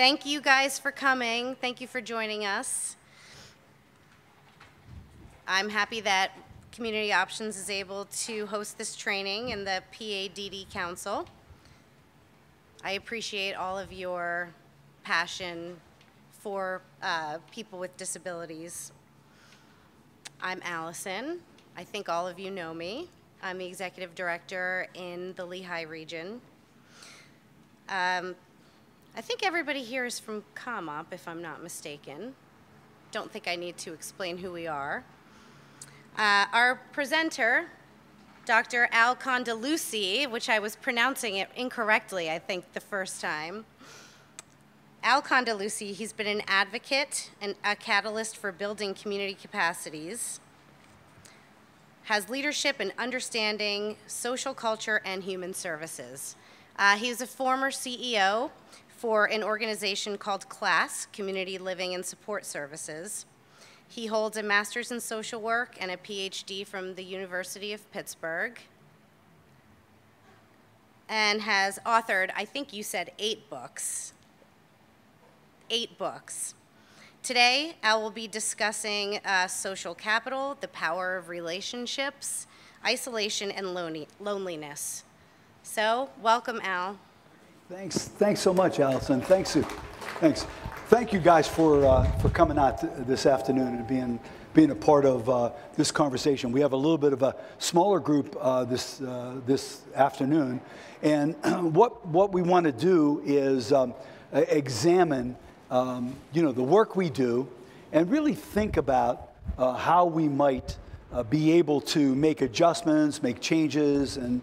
Thank you guys for coming. Thank you for joining us. I'm happy that Community Options is able to host this training in the PADD Council. I appreciate all of your passion for people with disabilities. I'm Allison. I think all of you know me. I'm the executive director in the Lehigh region. I think everybody here is from ComOp, if I'm not mistaken. Don't think I need to explain who we are. Our presenter, Dr. Al Condalucci, which I was pronouncing it incorrectly, I think, the first time. Al Condalucci, he's been an advocate and a catalyst for building community capacities, has leadership in understanding social culture and human services. He is a former CEO for an organization called CLASS, Community Living and Support Services. He holds a master's in social work and a PhD from the University of Pittsburgh, and has authored, I think you said 8 books. 8 books. Today, Al will be discussing social capital, the power of relationships, isolation, and loneliness. So, welcome, Al. Thanks so much, Allison. Thanks. Thank you guys for coming out this afternoon and being a part of this conversation. We have a little bit of a smaller group this afternoon, and what we want to do is examine the work we do and really think about how we might be able to make adjustments, make changes, and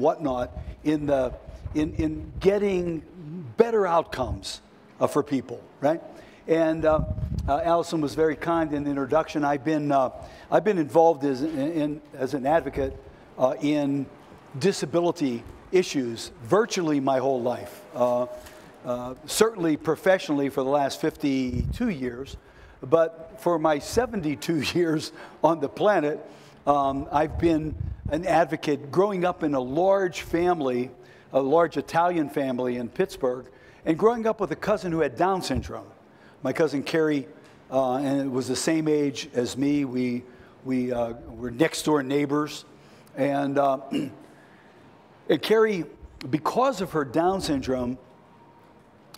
whatnot in getting better outcomes for people, right? And Allison was very kind in the introduction. I've been involved as an advocate in disability issues virtually my whole life. Certainly professionally for the last 52 years, but for my 72 years on the planet, I've been an advocate growing up in a large family, a large Italian family in Pittsburgh, and growing up with a cousin who had Down syndrome. My cousin Carrie, and it was the same age as me. We were next door neighbors, and Carrie, because of her Down syndrome,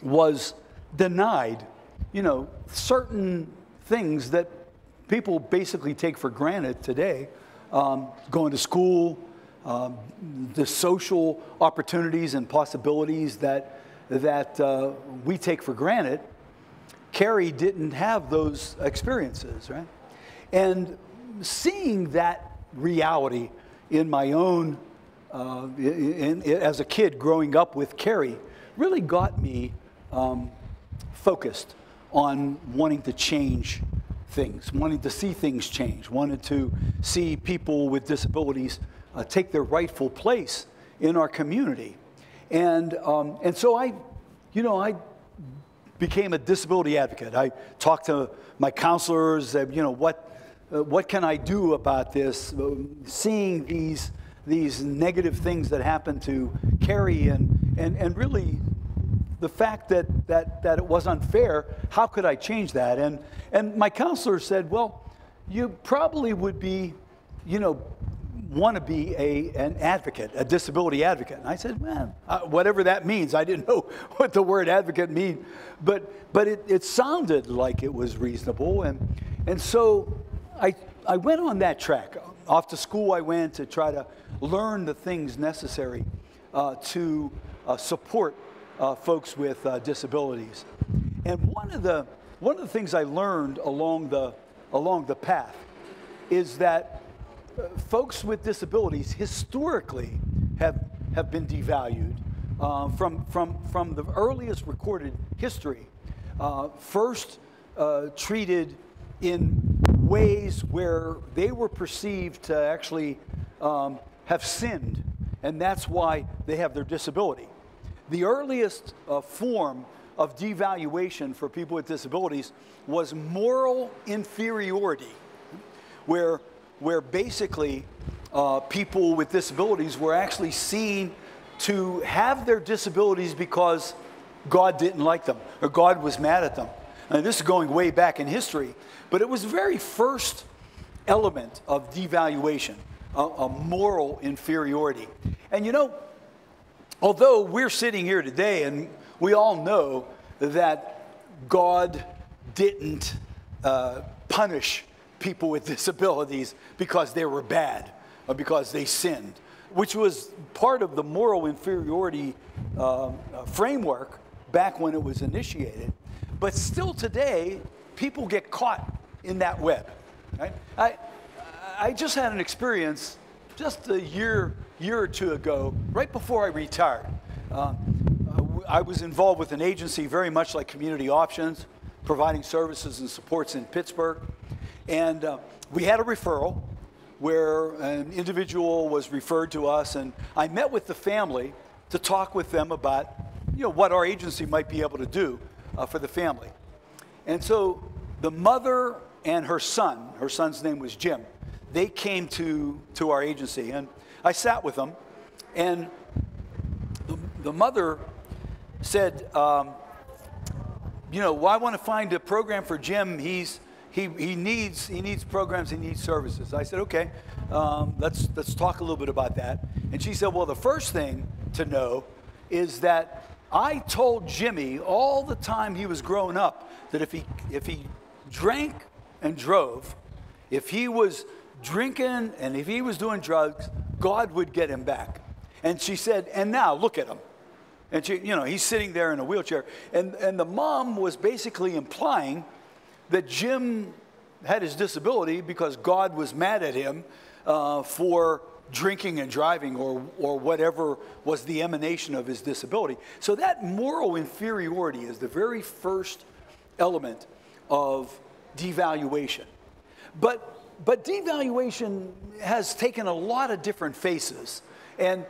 was denied, certain things that people basically take for granted today. Going to school, the social opportunities and possibilities that we take for granted. Carrie didn't have those experiences, right? And seeing that reality in my own, as a kid growing up with Carrie, really got me focused on wanting to change things, wanting to see things change, wanted to see people with disabilities take their rightful place in our community. And so I became a disability advocate. I talked to my counselors, what can I do about this? Seeing these negative things that happened to Carrie and really the fact that it was unfair, how could I change that? And my counselor said, well, you probably would be, want to be an advocate, a disability advocate. And I said, man, whatever that means. I didn't know what the word advocate means, but it sounded like it was reasonable. And so I went on that track. Off to school I went to try to learn the things necessary to support folks with disabilities. And one of the things I learned along the path is that folks with disabilities historically have been devalued from the earliest recorded history. First treated in ways where they were perceived to actually have sinned, and that's why they have their disability. The earliest form of devaluation for people with disabilities was moral inferiority, where basically people with disabilities were actually seen to have their disabilities because God didn't like them or God was mad at them. And this is going way back in history, but it was the very first element of devaluation, a moral inferiority. And you know, although we're sitting here today and we all know that God didn't punish people with disabilities because they were bad or because they sinned, which was part of the moral inferiority framework back when it was initiated. But still today, people get caught in that web. Right? I just had an experience just a year or two ago, right before I retired. I was involved with an agency very much like Community Options, providing services and supports in Pittsburgh. And we had a referral where an individual was referred to us, and I met with the family to talk with them about, you know, what our agency might be able to do for the family. And so the mother and her son's name was Jim, they came to our agency, and I sat with them, and the mother said, you know, well, I want to find a program for Jim. He needs programs, he needs services. I said, okay, let's talk a little bit about that. And she said, well, the first thing to know is that I told Jimmy all the time he was growing up that if he drank and drove, if he was drinking and if he was doing drugs, God would get him back. And she said, and now look at him. And she, you know, he's sitting there in a wheelchair. And the mom was basically implying that Jim had his disability because God was mad at him for drinking and driving or whatever was the emanation of his disability. So that moral inferiority is the very first element of devaluation. But devaluation has taken a lot of different faces, and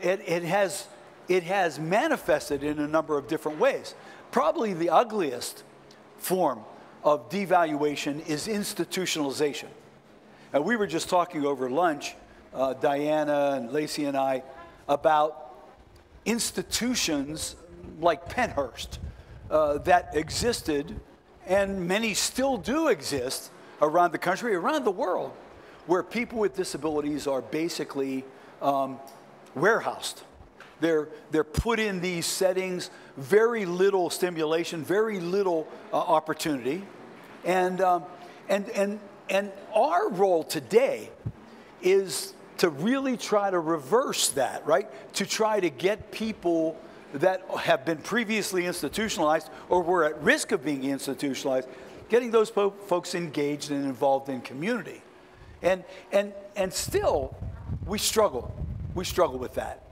it has manifested in a number of different ways. Probably the ugliest form of devaluation is institutionalization. And we were just talking over lunch, Diana and Lacey and I, about institutions like Pennhurst that existed, and many still do exist around the country, around the world, where people with disabilities are basically warehoused. They're put in these settings, very little stimulation, very little opportunity, and our role today is to really try to reverse that, right? To try to get people that have been previously institutionalized or were at risk of being institutionalized, getting those folks engaged and involved in community, and still we struggle with that.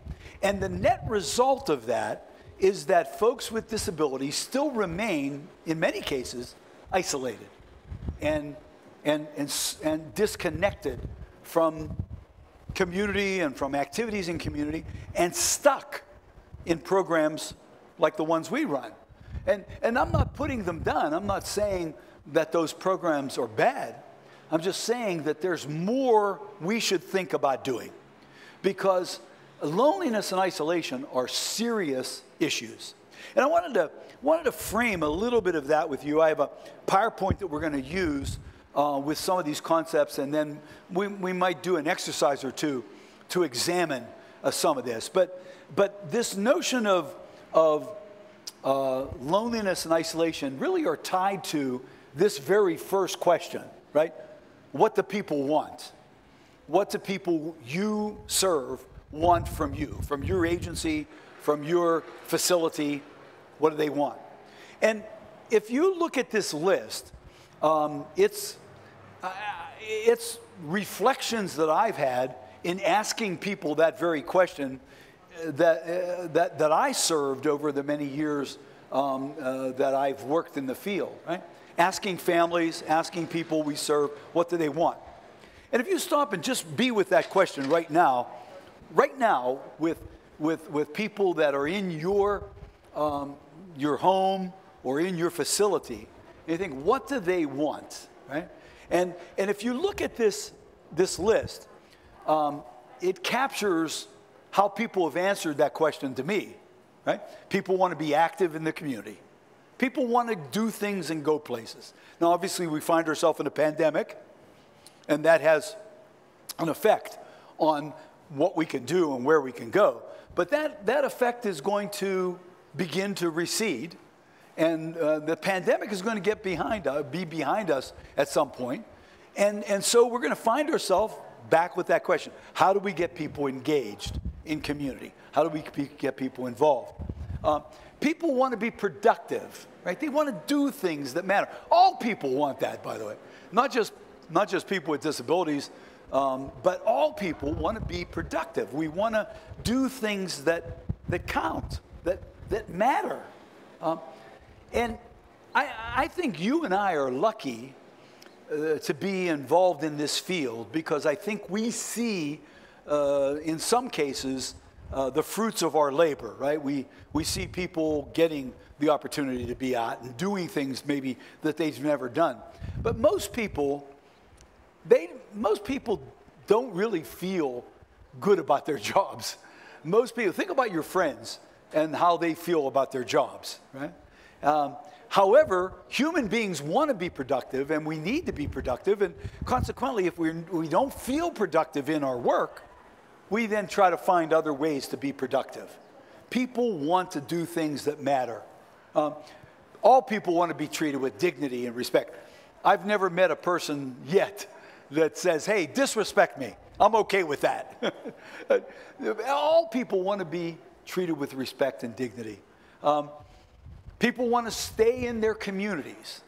And the net result of that is that folks with disabilities still remain, in many cases, isolated and disconnected from community and from activities in community, and stuck in programs like the ones we run. And I'm not putting them down. I'm not saying that those programs are bad. I'm just saying that there's more we should think about doing, because loneliness and isolation are serious issues. And I wanted to frame a little bit of that with you. I have a PowerPoint that we're going to use with some of these concepts, and then we might do an exercise or two to examine some of this. But this notion of loneliness and isolation really are tied to this very first question, right? What do people want? What do people you serve want from you, from your agency, from your facility? What do they want? And if you look at this list, it's reflections that I've had in asking people that very question that I served over the many years that I've worked in the field, right? Asking families, asking people we serve, what do they want? And if you stop and just be with that question right now with people that are in your home or in your facility, and you think, what do they want, right? And if you look at this list, it captures how people have answered that question to me right? People want to be active in the community. People want to do things and go places. Now, obviously, we find ourselves in a pandemic, and that has an effect on what we can do and where we can go. But that effect is going to begin to recede, and the pandemic is going to be behind us at some point. And so we're going to find ourselves back with that question. How do we get people engaged in community? How do we get people involved? People want to be productive, right? They want to do things that matter. All people want that, by the way. Not just people with disabilities, but all people want to be productive. We want to do things that count, that matter. And I think you and I are lucky to be involved in this field, because I think we see, in some cases, the fruits of our labor, right? We see people getting the opportunity to be out and doing things maybe that they've never done. But most people don't really feel good about their jobs. Most people, think about your friends and how they feel about their jobs, right? However, human beings want to be productive, and we need to be productive, and consequently, if we don't feel productive in our work, we then try to find other ways to be productive. People want to do things that matter. All people want to be treated with dignity and respect. I've never met a person yet that says, hey, disrespect me. I'm okay with that. All people want to be treated with respect and dignity. People want to stay in their communities.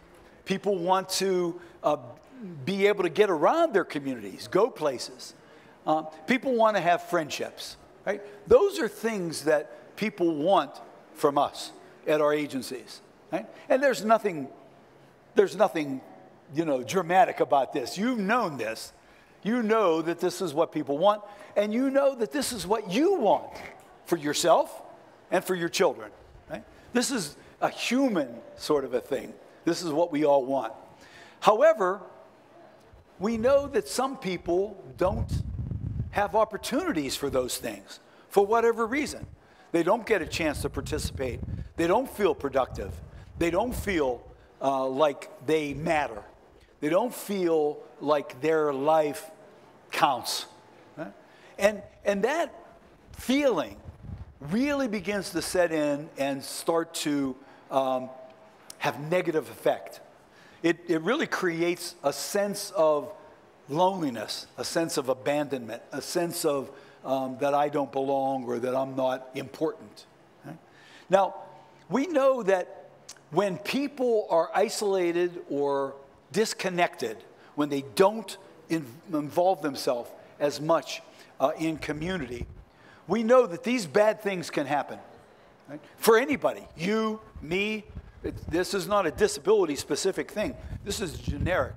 People want to be able to get around their communities, go places. People want to have friendships, right? Those are things that people want from us at our agencies, right? And there's nothing, dramatic about this. You've known this. You know that this is what people want, and you know that this is what you want for yourself and for your children, right? This is a human sort of a thing. This is what we all want. However, we know that some people don't have opportunities for those things for whatever reason. They don't get a chance to participate. They don't feel productive. They don't feel like they matter. They don't feel like their life counts. Right? And that feeling really begins to set in and start to have negative effect. It really creates a sense of loneliness, a sense of abandonment, a sense of that I don't belong or that I'm not important. Right? Now, we know that when people are isolated or disconnected, when they don't involve themselves as much in community, we know that these bad things can happen, right? For anybody, you, me. This is not a disability-specific thing. This is generic.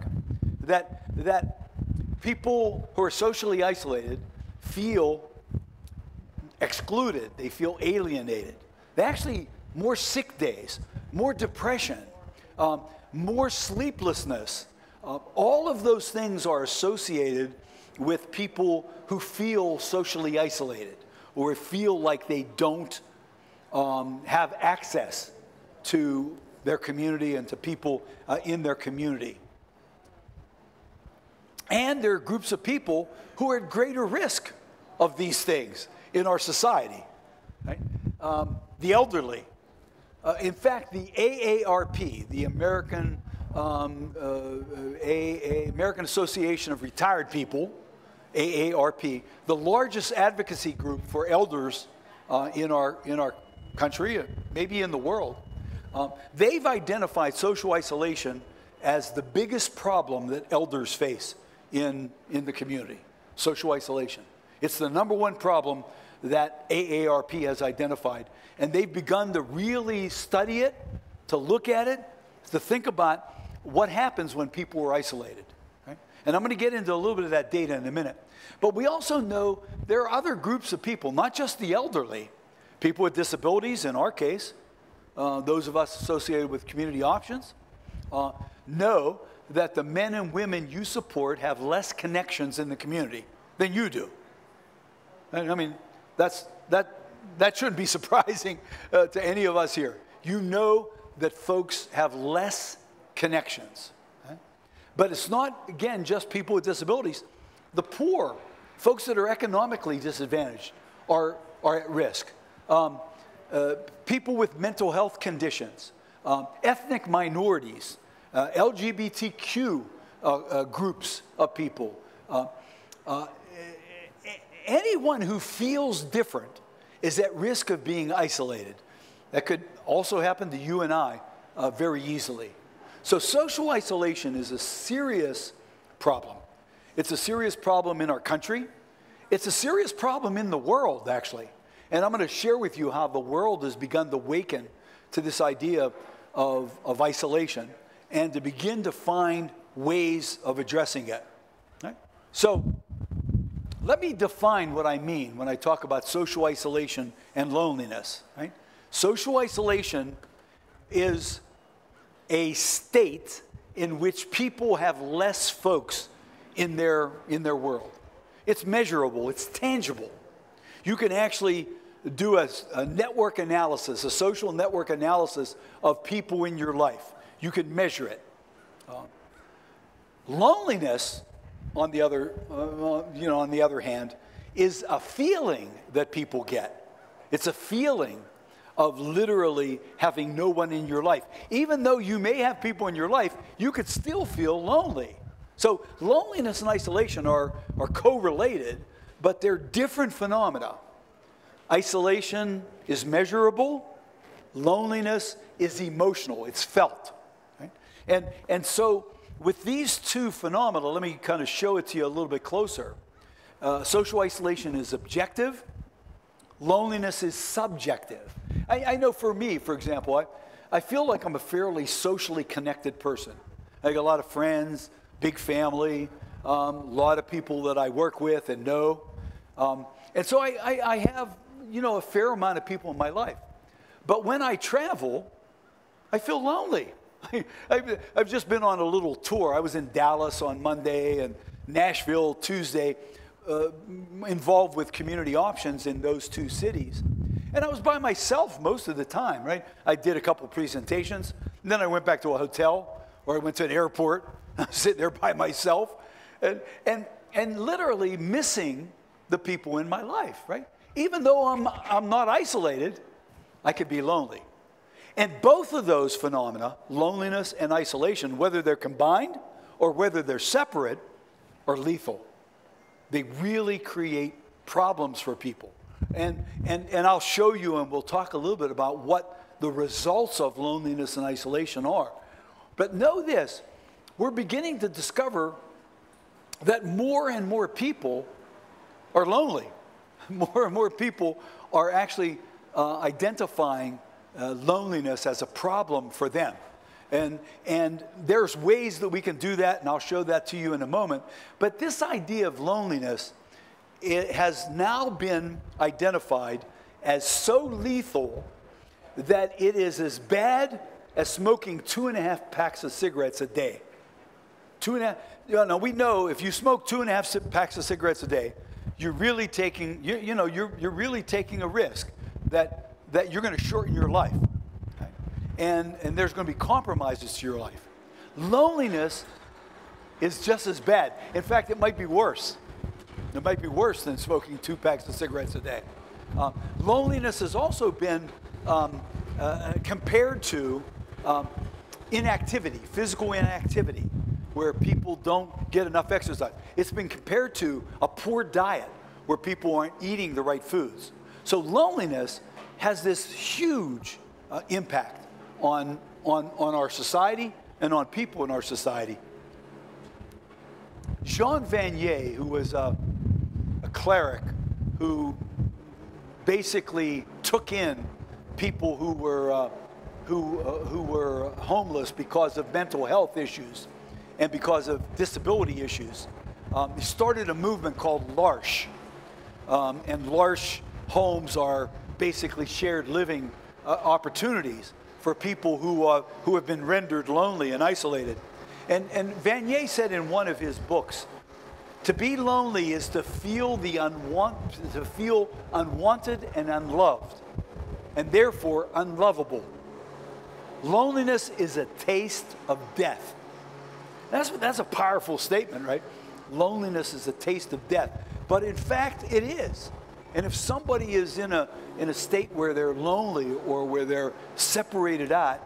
That people who are socially isolated feel excluded. They feel alienated. They actually more sick days, more depression, more sleeplessness. All of those things are associated with people who feel socially isolated or feel like they don't have access to their community and to people in their community. And there are groups of people who are at greater risk of these things in our society. Right? The elderly. In fact, the AARP, the American Association of Retired People, AARP, the largest advocacy group for elders in our country, maybe in the world, they've identified social isolation as the biggest problem that elders face in the community, social isolation. It's the #1 problem that AARP has identified. And they've begun to really study it, to look at it, to think about what happens when people are isolated. Right? And I'm going to get into a little bit of that data in a minute. But we also know there are other groups of people, not just the elderly, people with disabilities, in our case, those of us associated with community options, know that the men and women you support have less connections in the community than you do. And I mean, that shouldn't be surprising to any of us here. You know that folks have less connections. Right? But it's not, again, just people with disabilities. The poor, folks that are economically disadvantaged, are at risk. People with mental health conditions, ethnic minorities, LGBTQ groups of people, anyone who feels different is at risk of being isolated. That could also happen to you and I very easily. So social isolation is a serious problem. It's a serious problem in our country. It's a serious problem in the world, actually. And I'm going to share with you how the world has begun to awaken to this idea of isolation and to begin to find ways of addressing it. Right? So let me define what I mean when I talk about social isolation and loneliness. Right? Social isolation is a state in which people have less folks in their world. It's measurable, it's tangible. You can actually do a network analysis, a social network analysis of people in your life. You can measure it. Loneliness, on the other hand, is a feeling that people get. It's a feeling of literally having no one in your life. Even though you may have people in your life, you could still feel lonely. So loneliness and isolation are correlated, but they're different phenomena. Isolation is measurable. Loneliness is emotional. It's felt. Right? And so with these two phenomena, let me kind of show it to you a little bit closer. Social isolation is objective. Loneliness is subjective. I know for me, for example, I feel like I'm a fairly socially connected person. I got a lot of friends, big family, a lot of people that I work with and know. And so I have, a fair amount of people in my life. But when I travel, I feel lonely. I've just been on a little tour. I was in Dallas on Monday and Nashville Tuesday, involved with community options in those two cities. And I was by myself most of the time, right? I did a couple of presentations, and then I went back to a hotel, or I went to an airport. I was sitting there by myself, and literally missing the people in my life, right? Even though I'm not isolated, I could be lonely. And both of those phenomena, loneliness and isolation, whether they're combined or whether they're separate, are lethal. They really create problems for people. And I'll show you, and we'll talk a little bit about what the results of loneliness and isolation are. But know this, we're beginning to discover that more and more people are lonely. More and more people are actually identifying loneliness as a problem for them. And there's ways that we can do that, and I'll show that to you in a moment. But this idea of loneliness, it has now been identified as so lethal that it is as bad as smoking 2.5 packs of cigarettes a day. 2.5. We know if you smoke 2.5 packs of cigarettes a day, you're really taking you're really taking a risk that you're going to shorten your life. And there's going to be compromises to your life. Loneliness is just as bad. In fact, it might be worse. It might be worse than smoking 2 packs of cigarettes a day. Loneliness has also been compared to inactivity, physical inactivity, where people don't get enough exercise. It's been compared to a poor diet, where people aren't eating the right foods. So loneliness has this huge impact on our society and on people in our society. Jean Vanier, who was a cleric who basically took in people who were homeless because of mental health issues and because of disability issues, he started a movement called L'Arche. And L'Arche homes are basically shared living opportunities for people who have been rendered lonely and isolated. And Vanier said in one of his books To be lonely is to feel unwanted and unloved, and therefore unlovable. Loneliness is a taste of death. That's a powerful statement, right? Loneliness is a taste of death. But in fact, it is. And if somebody is in a state where they're lonely or where they're separated out,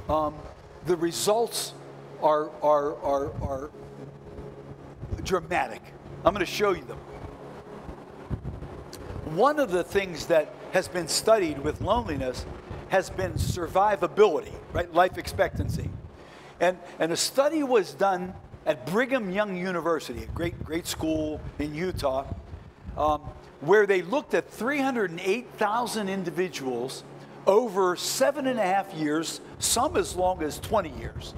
the results are dramatic. I'm going to show you them. One of the things that has been studied with loneliness has been survivability, right? Life expectancy. And a study was done at Brigham Young University, a great school in Utah, where they looked at 308,000 individuals over 7.5 years, some as long as 20 years,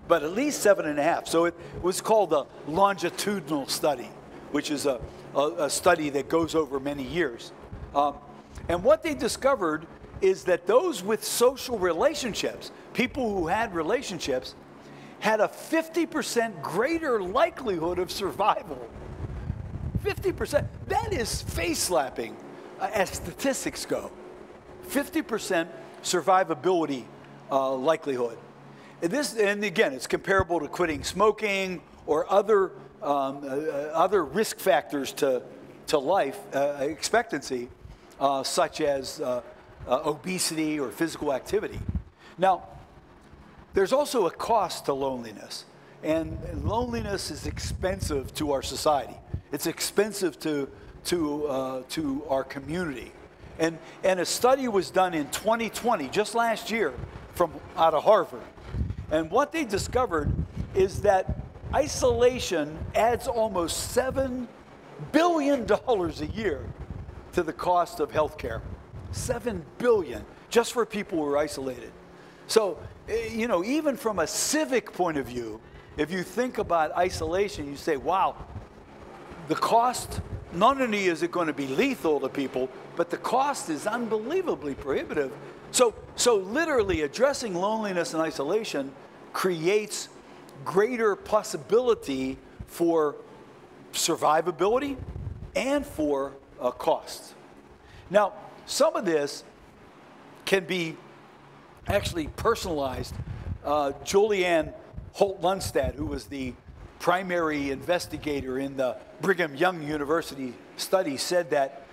but at least 7.5. So it was called a longitudinal study, which is a study that goes over many years. And what they discovered is that those with social relationships, people who had relationships, had a 50% greater likelihood of survival. 50%. That is face-slapping as statistics go. 50% survivability likelihood. And again, it's comparable to quitting smoking or other risk factors to life expectancy, such as obesity or physical activity. Now, there's also a cost to loneliness, and loneliness is expensive to our society. It's expensive to our community. And a study was done in 2020, just last year, out of Harvard. And what they discovered is that isolation adds almost $7 billion a year to the cost of health care. $7 billion just for people who are isolated. So, you know, even from a civic point of view, if you think about isolation, you say, wow, the cost, not only is it going to be lethal to people, but the cost is unbelievably prohibitive. So literally addressing loneliness and isolation creates greater possibility for survivability and for costs. Now, some of this can be actually personalized. Julianne Holt-Lundstad, who was the primary investigator in the Brigham Young University study, said that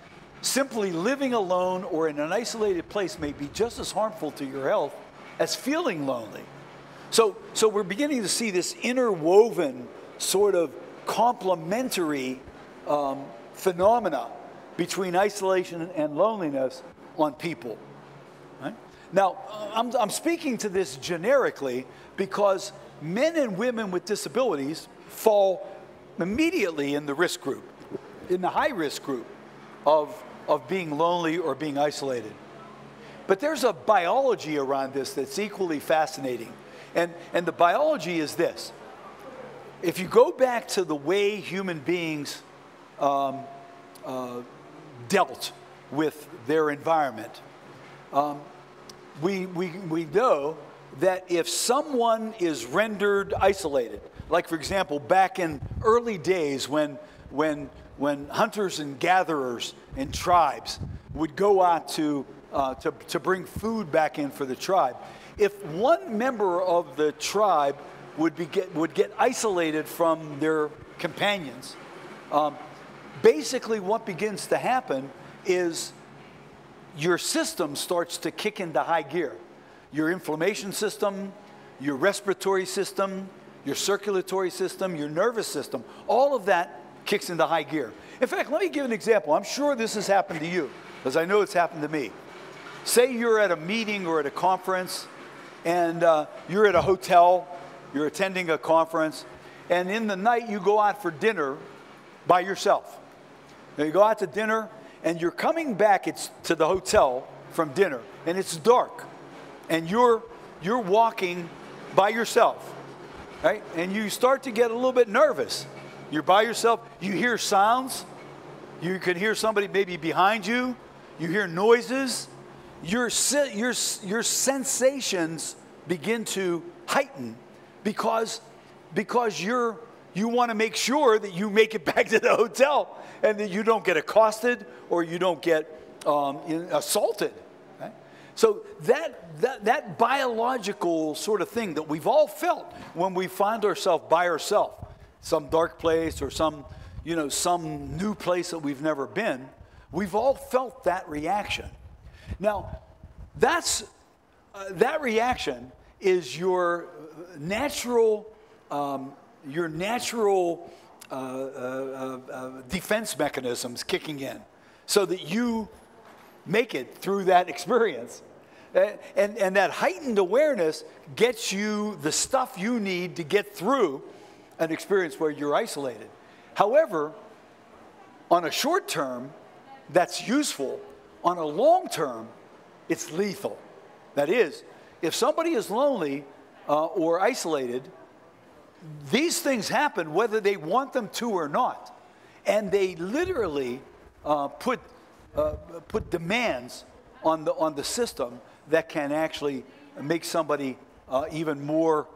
simply living alone or in an isolated place may be just as harmful to your health as feeling lonely. So we're beginning to see this interwoven sort of complementary phenomena between isolation and loneliness on people. Right? Now, I'm speaking to this generically because men and women with disabilities fall immediately in the risk group, in the high-risk group of being lonely or being isolated. But there's a biology around this that's equally fascinating. And the biology is this. If you go back to the way human beings dealt with their environment, we know that if someone is rendered isolated, like for example, back in early days when hunters and gatherers and tribes would go out to bring food back in for the tribe, if one member of the tribe would get isolated from their companions, basically what begins to happen is your system starts to kick into high gear. Your inflammation system, your respiratory system, your circulatory system, your nervous system, all of that kicks into high gear. In fact, let me give an example. I'm sure this has happened to you, because I know it's happened to me. Say you're at a meeting or at a conference, and you're at a hotel, you're attending a conference, and in the night you go out for dinner by yourself. Now you go out to dinner, and you're coming back to the hotel from dinner, and it's dark, and you're walking by yourself, right? And you start to get a little bit nervous. You're by yourself. You hear sounds. You can hear somebody maybe behind you. You hear noises. Your sensations begin to heighten because you're you want to make sure that you make it back to the hotel and that you don't get accosted or you don't get assaulted. Right? So that biological sort of thing that we've all felt when we find ourselves by ourselves, some dark place or some new place that we've never been, we've all felt that reaction. Now, that reaction is your natural defense mechanisms kicking in so that you make it through that experience. And that heightened awareness gets you the stuff you need to get through an experience where you're isolated. However, on a short term, that's useful. On a long term, it's lethal. That is, if somebody is lonely or isolated, these things happen whether they want them to or not. And they literally put demands on the system that can actually make somebody even more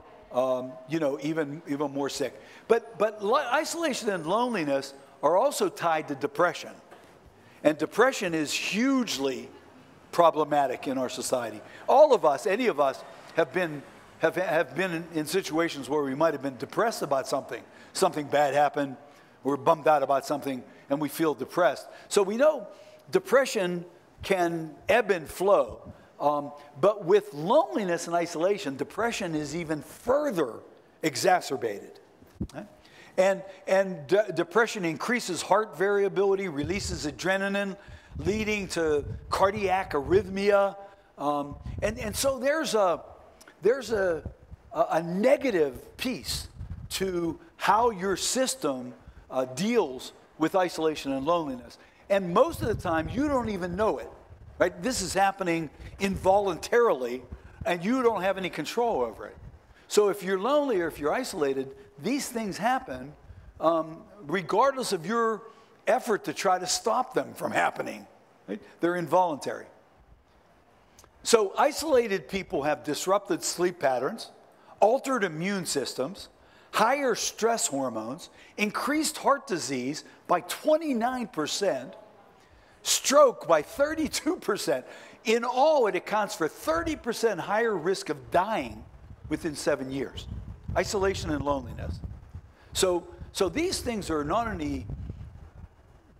sick. But isolation and loneliness are also tied to depression. And depression is hugely problematic in our society. All of us, any of us, have been in situations where we might have been depressed about something. Something bad happened, we're bummed out about something, and we feel depressed. So we know depression can ebb and flow. But with loneliness and isolation, depression is even further exacerbated. Right? And depression increases heart variability, releases adrenaline, leading to cardiac arrhythmia. And so there's a negative piece to how your system deals with isolation and loneliness. And most of the time, you don't even know it. Right? This is happening involuntarily, and you don't have any control over it. So if you're lonely or if you're isolated, these things happen regardless of your effort to try to stop them from happening. Right? They're involuntary. So isolated people have disrupted sleep patterns, altered immune systems, higher stress hormones, increased heart disease by 29%, stroke by 32%. In all, it accounts for 30% higher risk of dying within 7 years. Isolation and loneliness. So these things are not only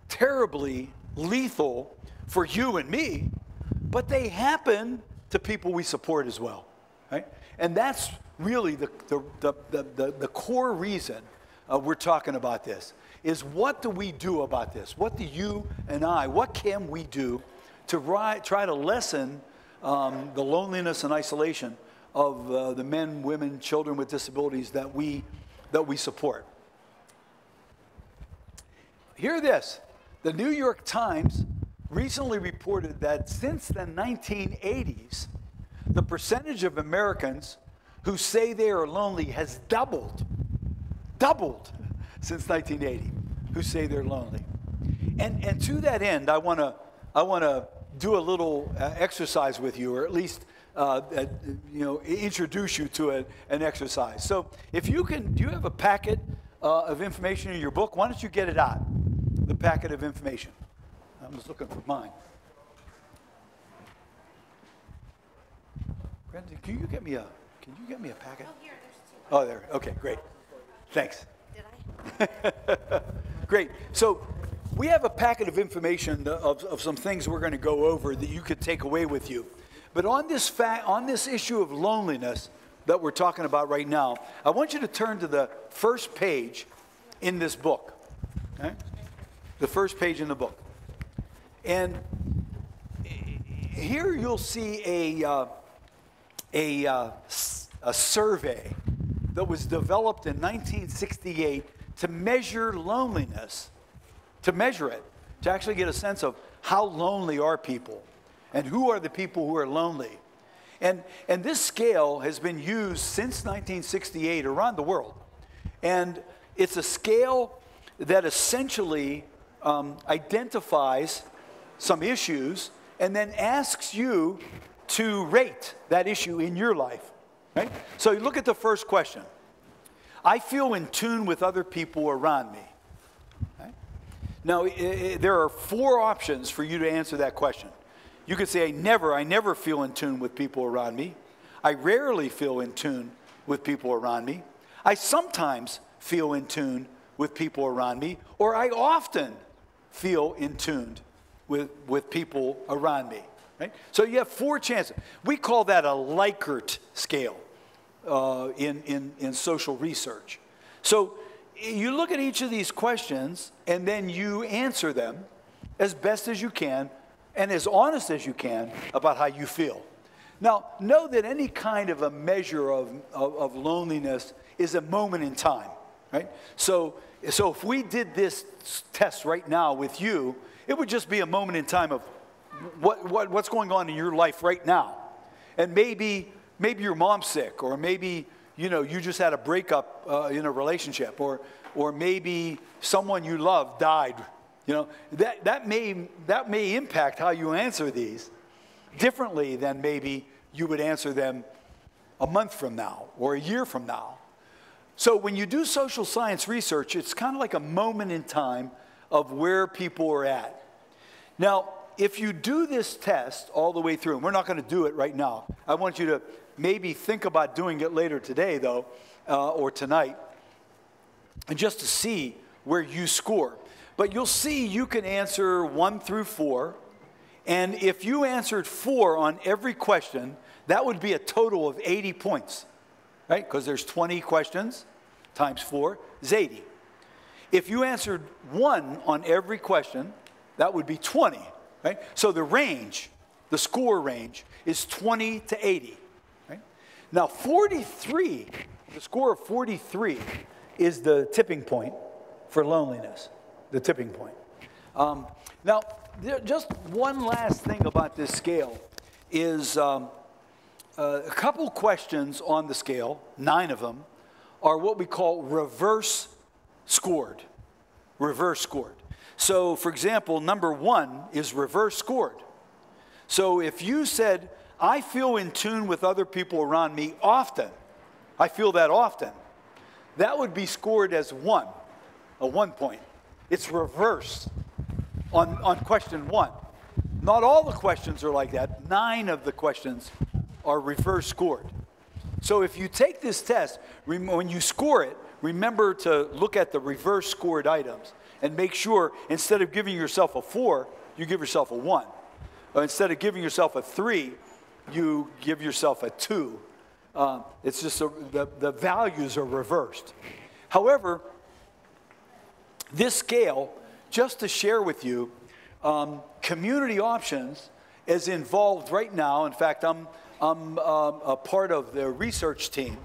terribly lethal for you and me, but they happen to people we support as well. Right? And that's really the core reason we're talking about this. Is what do we do about this? What do you and I, what can we do to try to lessen the loneliness and isolation of the men, women, children with disabilities that we support? Hear this. The New York Times recently reported that since the 1980s, the percentage of Americans who say they are lonely has doubled since 1980, who say they're lonely. And to that end, I want to do a little exercise with you, or at least introduce you to an exercise. So if you can, do you have a packet of information in your book? Why don't you get it out, the packet of information? I'm just looking for mine. Brenda, can you get me a packet? Oh, here, there's two. Oh, there. Okay, great. Thanks. Did I? Great. So we have a packet of information of some things we're going to go over that you could take away with you. But on this issue of loneliness that we're talking about right now, I want you to turn to the first page in this book. Okay? The first page in the book. And here you'll see a survey that was developed in 1968 to measure loneliness, to measure it, to actually get a sense of how lonely are people and who are the people who are lonely. And this scale has been used since 1968 around the world. And it's a scale that essentially identifies some issues and then asks you to rate that issue in your life. Right? So you look at the first question. I feel in tune with other people around me. Okay? Now, there are 4 options for you to answer that question. You could say, I never feel in tune with people around me. I rarely feel in tune with people around me. I sometimes feel in tune with people around me, or I often feel in tune with people around me. Right? So you have 4 chances. We call that a Likert scale in social research. So you look at each of these questions, and then you answer them as best as you can and as honest as you can about how you feel. Now, know that any kind of a measure of loneliness is a moment in time, right? So if we did this test right now with you, it would just be a moment in time of what's going on in your life right now. And maybe your mom's sick, or maybe you just had a breakup in a relationship, or maybe someone you love died. That may impact how you answer these differently than maybe you would answer them a month from now or a year from now. So when you do social science research, it's kind of like a moment in time of where people are at. Now, if you do this test all the way through, and we're not going to do it right now, I want you to maybe think about doing it later today, though, or tonight, and just to see where you score. But you'll see you can answer 1 through 4, and if you answered 4 on every question, that would be a total of 80 points, right? Because there's 20 questions times 4 is 80. If you answered 1 on every question, that would be 20, right? So the range, the score range, is 20 to 80, right? Now 43, the score of 43 is the tipping point for loneliness, the tipping point. Now, just one last thing about this scale is a couple questions on the scale, 9 of them, are what we call reverse scored. Reverse scored. So, for example, number 1 is reverse scored. So if you said, I feel in tune with other people around me often, I feel that often, that would be scored as 1, a 1 point. It's reversed on question 1. Not all the questions are like that. 9 of the questions are reverse scored. So if you take this test, when you score it, remember to look at the reverse scored items and make sure instead of giving yourself a 4, you give yourself a 1. Or instead of giving yourself a 3, you give yourself a 2. It's just the values are reversed. However, this scale, just to share with you, Community Options is involved right now. In fact, I'm a part of the research team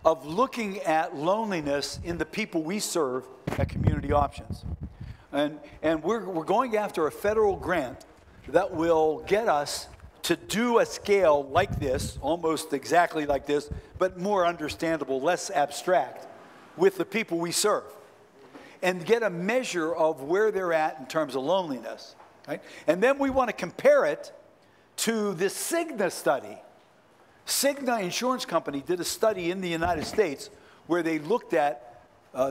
of looking at loneliness in the people we serve at Community Options. And we're going after a federal grant that will get us to do a scale like this, almost exactly like this, but more understandable, less abstract, with the people we serve, and get a measure of where they're at in terms of loneliness. Right? And then we want to compare it to the Cigna study. Cigna Insurance Company did a study in the United States where they looked at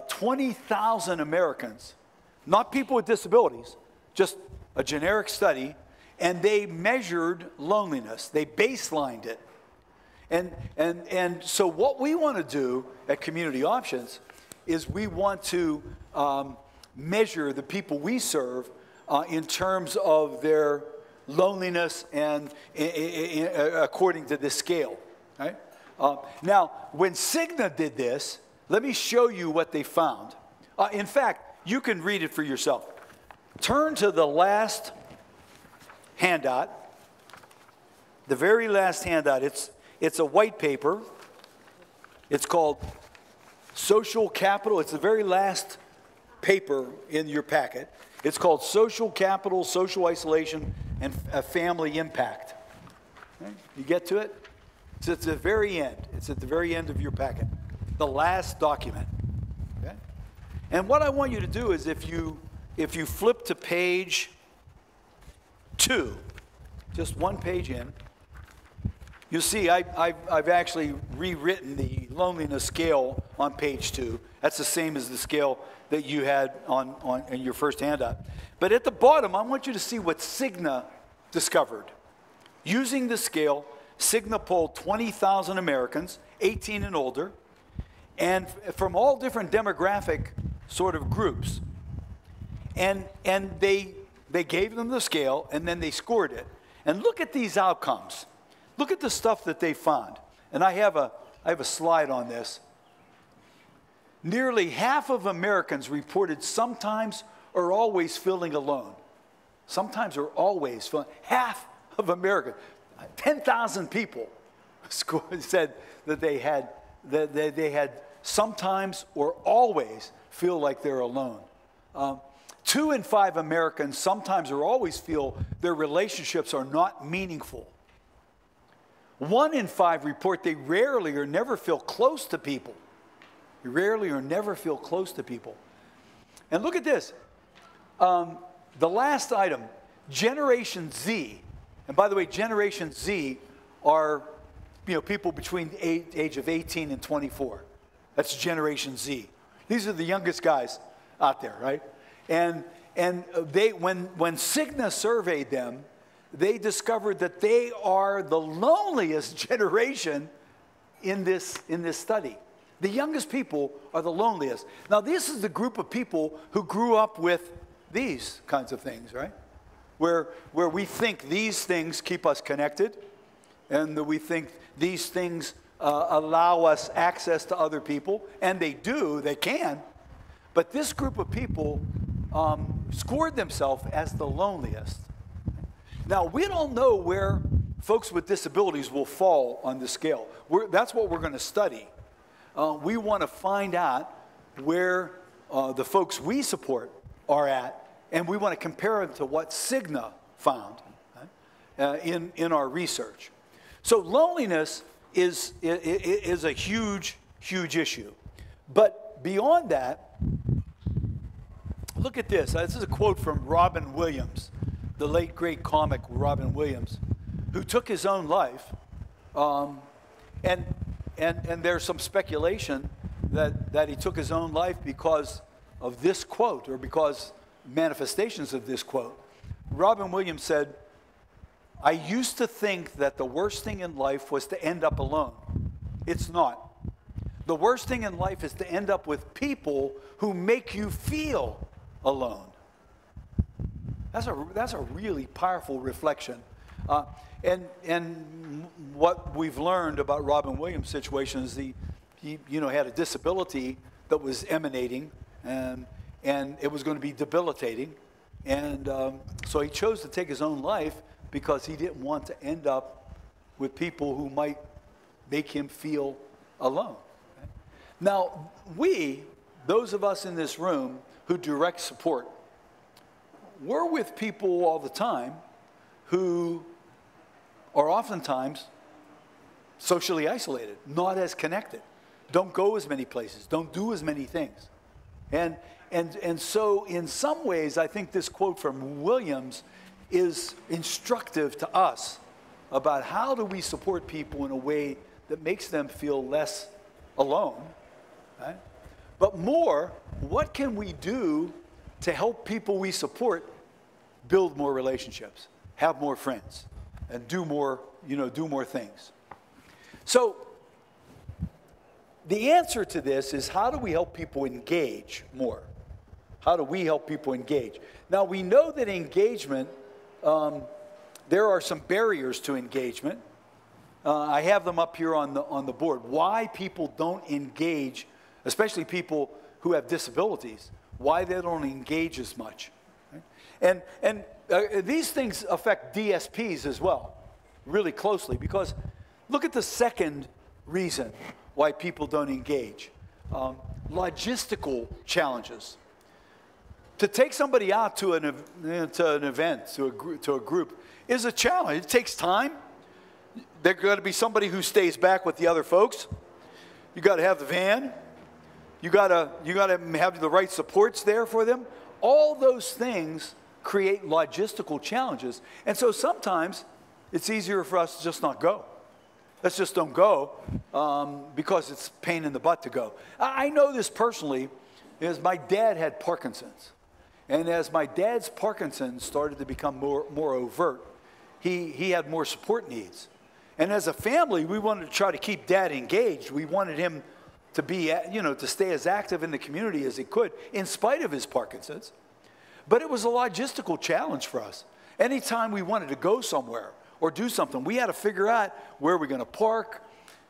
20,000 Americans, not people with disabilities, just a generic study, and they measured loneliness. They baselined it. And so what we want to do at Community Options is we want to measure the people we serve in terms of their loneliness and according to this scale. Right? Now, when Cigna did this, let me show you what they found. In fact, you can read it for yourself. Turn to the last handout, the very last handout. It's a white paper. It's called Social Capital. It's the very last paper in your packet. It's called Social Capital, Social Isolation, and Family Impact. Okay? You get to it? It's at the very end. It's at the very end of your packet. The last document. Okay? And what I want you to do is if you flip to page 2, just one page in, you'll see I've actually rewritten the loneliness scale on page 2. That's the same as the scale that you had in your first handout. But at the bottom, I want you to see what Cigna discovered. Using the scale, Cigna polled 20,000 Americans, 18 and older, and from all different demographic sort of groups. And they gave them the scale, and then they scored it. And look at these outcomes. Look at the stuff that they found. And I have a slide on this. Nearly half of Americans reported sometimes or always feeling alone. Sometimes or always feeling. Half of Americans, 10,000 people said that they had sometimes or always feel like they're alone. 2 in 5 Americans sometimes or always feel their relationships are not meaningful. 1 in 5 report they rarely or never feel close to people. Rarely or never feel close to people. And look at this. The last item, Generation Z. And by the way, Generation Z are people between the age of 18 and 24. That's Generation Z. These are the youngest guys out there, right? And they, when Cigna surveyed them, they discovered that they are the loneliest generation in this study. The youngest people are the loneliest. Now, this is the group of people who grew up with these kinds of things, right? Where we think these things keep us connected, and that we think these things allow us access to other people, and they do, they can. But this group of people scored themselves as the loneliest. Now, we don't know where folks with disabilities will fall on the scale. That's what we're going to study. We want to find out where the folks we support are at, and we want to compare them to what Cigna found in our research. So loneliness is a huge, huge issue. But beyond that, look at this. This is a quote from Robin Williams, the late great comic Robin Williams, who took his own life. And there's some speculation that he took his own life because of this quote, or because manifestations of this quote. Robin Williams said, "I used to think that the worst thing in life was to end up alone. It's not. The worst thing in life is to end up with people who make you feel alone." That's a really powerful reflection. And what we've learned about Robin Williams' situation is he had a disability that was emanating, and it was going to be debilitating. And so he chose to take his own life because he didn't want to end up with people who might make him feel alone. Now, those of us in this room who direct support, we're with people all the time who are oftentimes socially isolated, not as connected, don't go as many places, don't do as many things. And so in some ways, I think this quote from Williams is instructive to us about how do we support people in a way that makes them feel less alone, right? But more, what can we do to help people we support build more relationships, have more friends, and do more things? So the answer to this is, how do we help people engage more? How do we help people engage? Now, we know that engagement, there are some barriers to engagement. I have them up here on the board. Why people don't engage, especially people who have disabilities, why they don't engage as much. Right? And these things affect DSPs as well, really closely, because look at the second reason why people don't engage. Logistical challenges. To take somebody out to an event, to a group, is a challenge. It takes time. There's got to be somebody who stays back with the other folks. You got to have the van. You got to have the right supports there for them. All those things create logistical challenges. And so sometimes it's easier for us to just not go. let's just don't go because it's a pain in the butt to go. I know this personally, is my dad had Parkinson's. And as my dad's Parkinson's started to become more overt, he had more support needs. And as a family, we wanted to try to keep Dad engaged. We wanted him to be, to stay as active in the community as he could, in spite of his Parkinson's. But it was a logistical challenge for us. Anytime we wanted to go somewhere or do something, we had to figure out where we're going to park.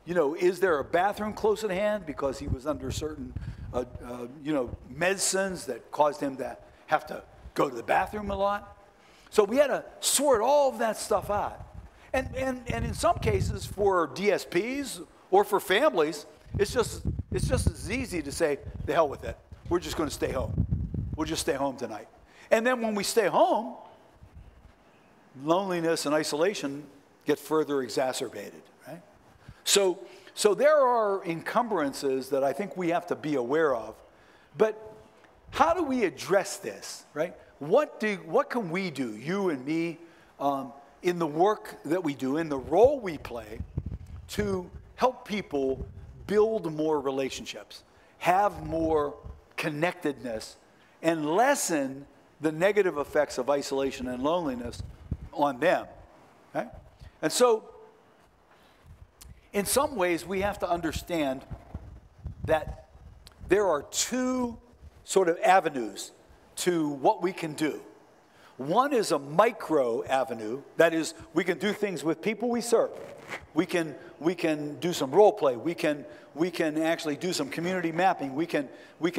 Is there a bathroom close at hand? Because he was under certain, medicines that caused him to have to go to the bathroom a lot. So we had to sort all of that stuff out. And in some cases, for DSPs or for families, it's just as easy to say, the hell with it. We're just going to stay home. We'll just stay home tonight. And then when we stay home, loneliness and isolation get further exacerbated, right? So there are encumbrances that I think we have to be aware of. But how do we address this, right? What can we do, you and me, in the work that we do, in the role we play, to help people build more relationships, have more connectedness, and lessen the negative effects of isolation and loneliness on them, right? And so, in some ways, we have to understand that there are two sort of avenues to what we can do. One is a micro avenue. That is, we can do things with people we serve. We can do some role play. We can actually do some community mapping. We can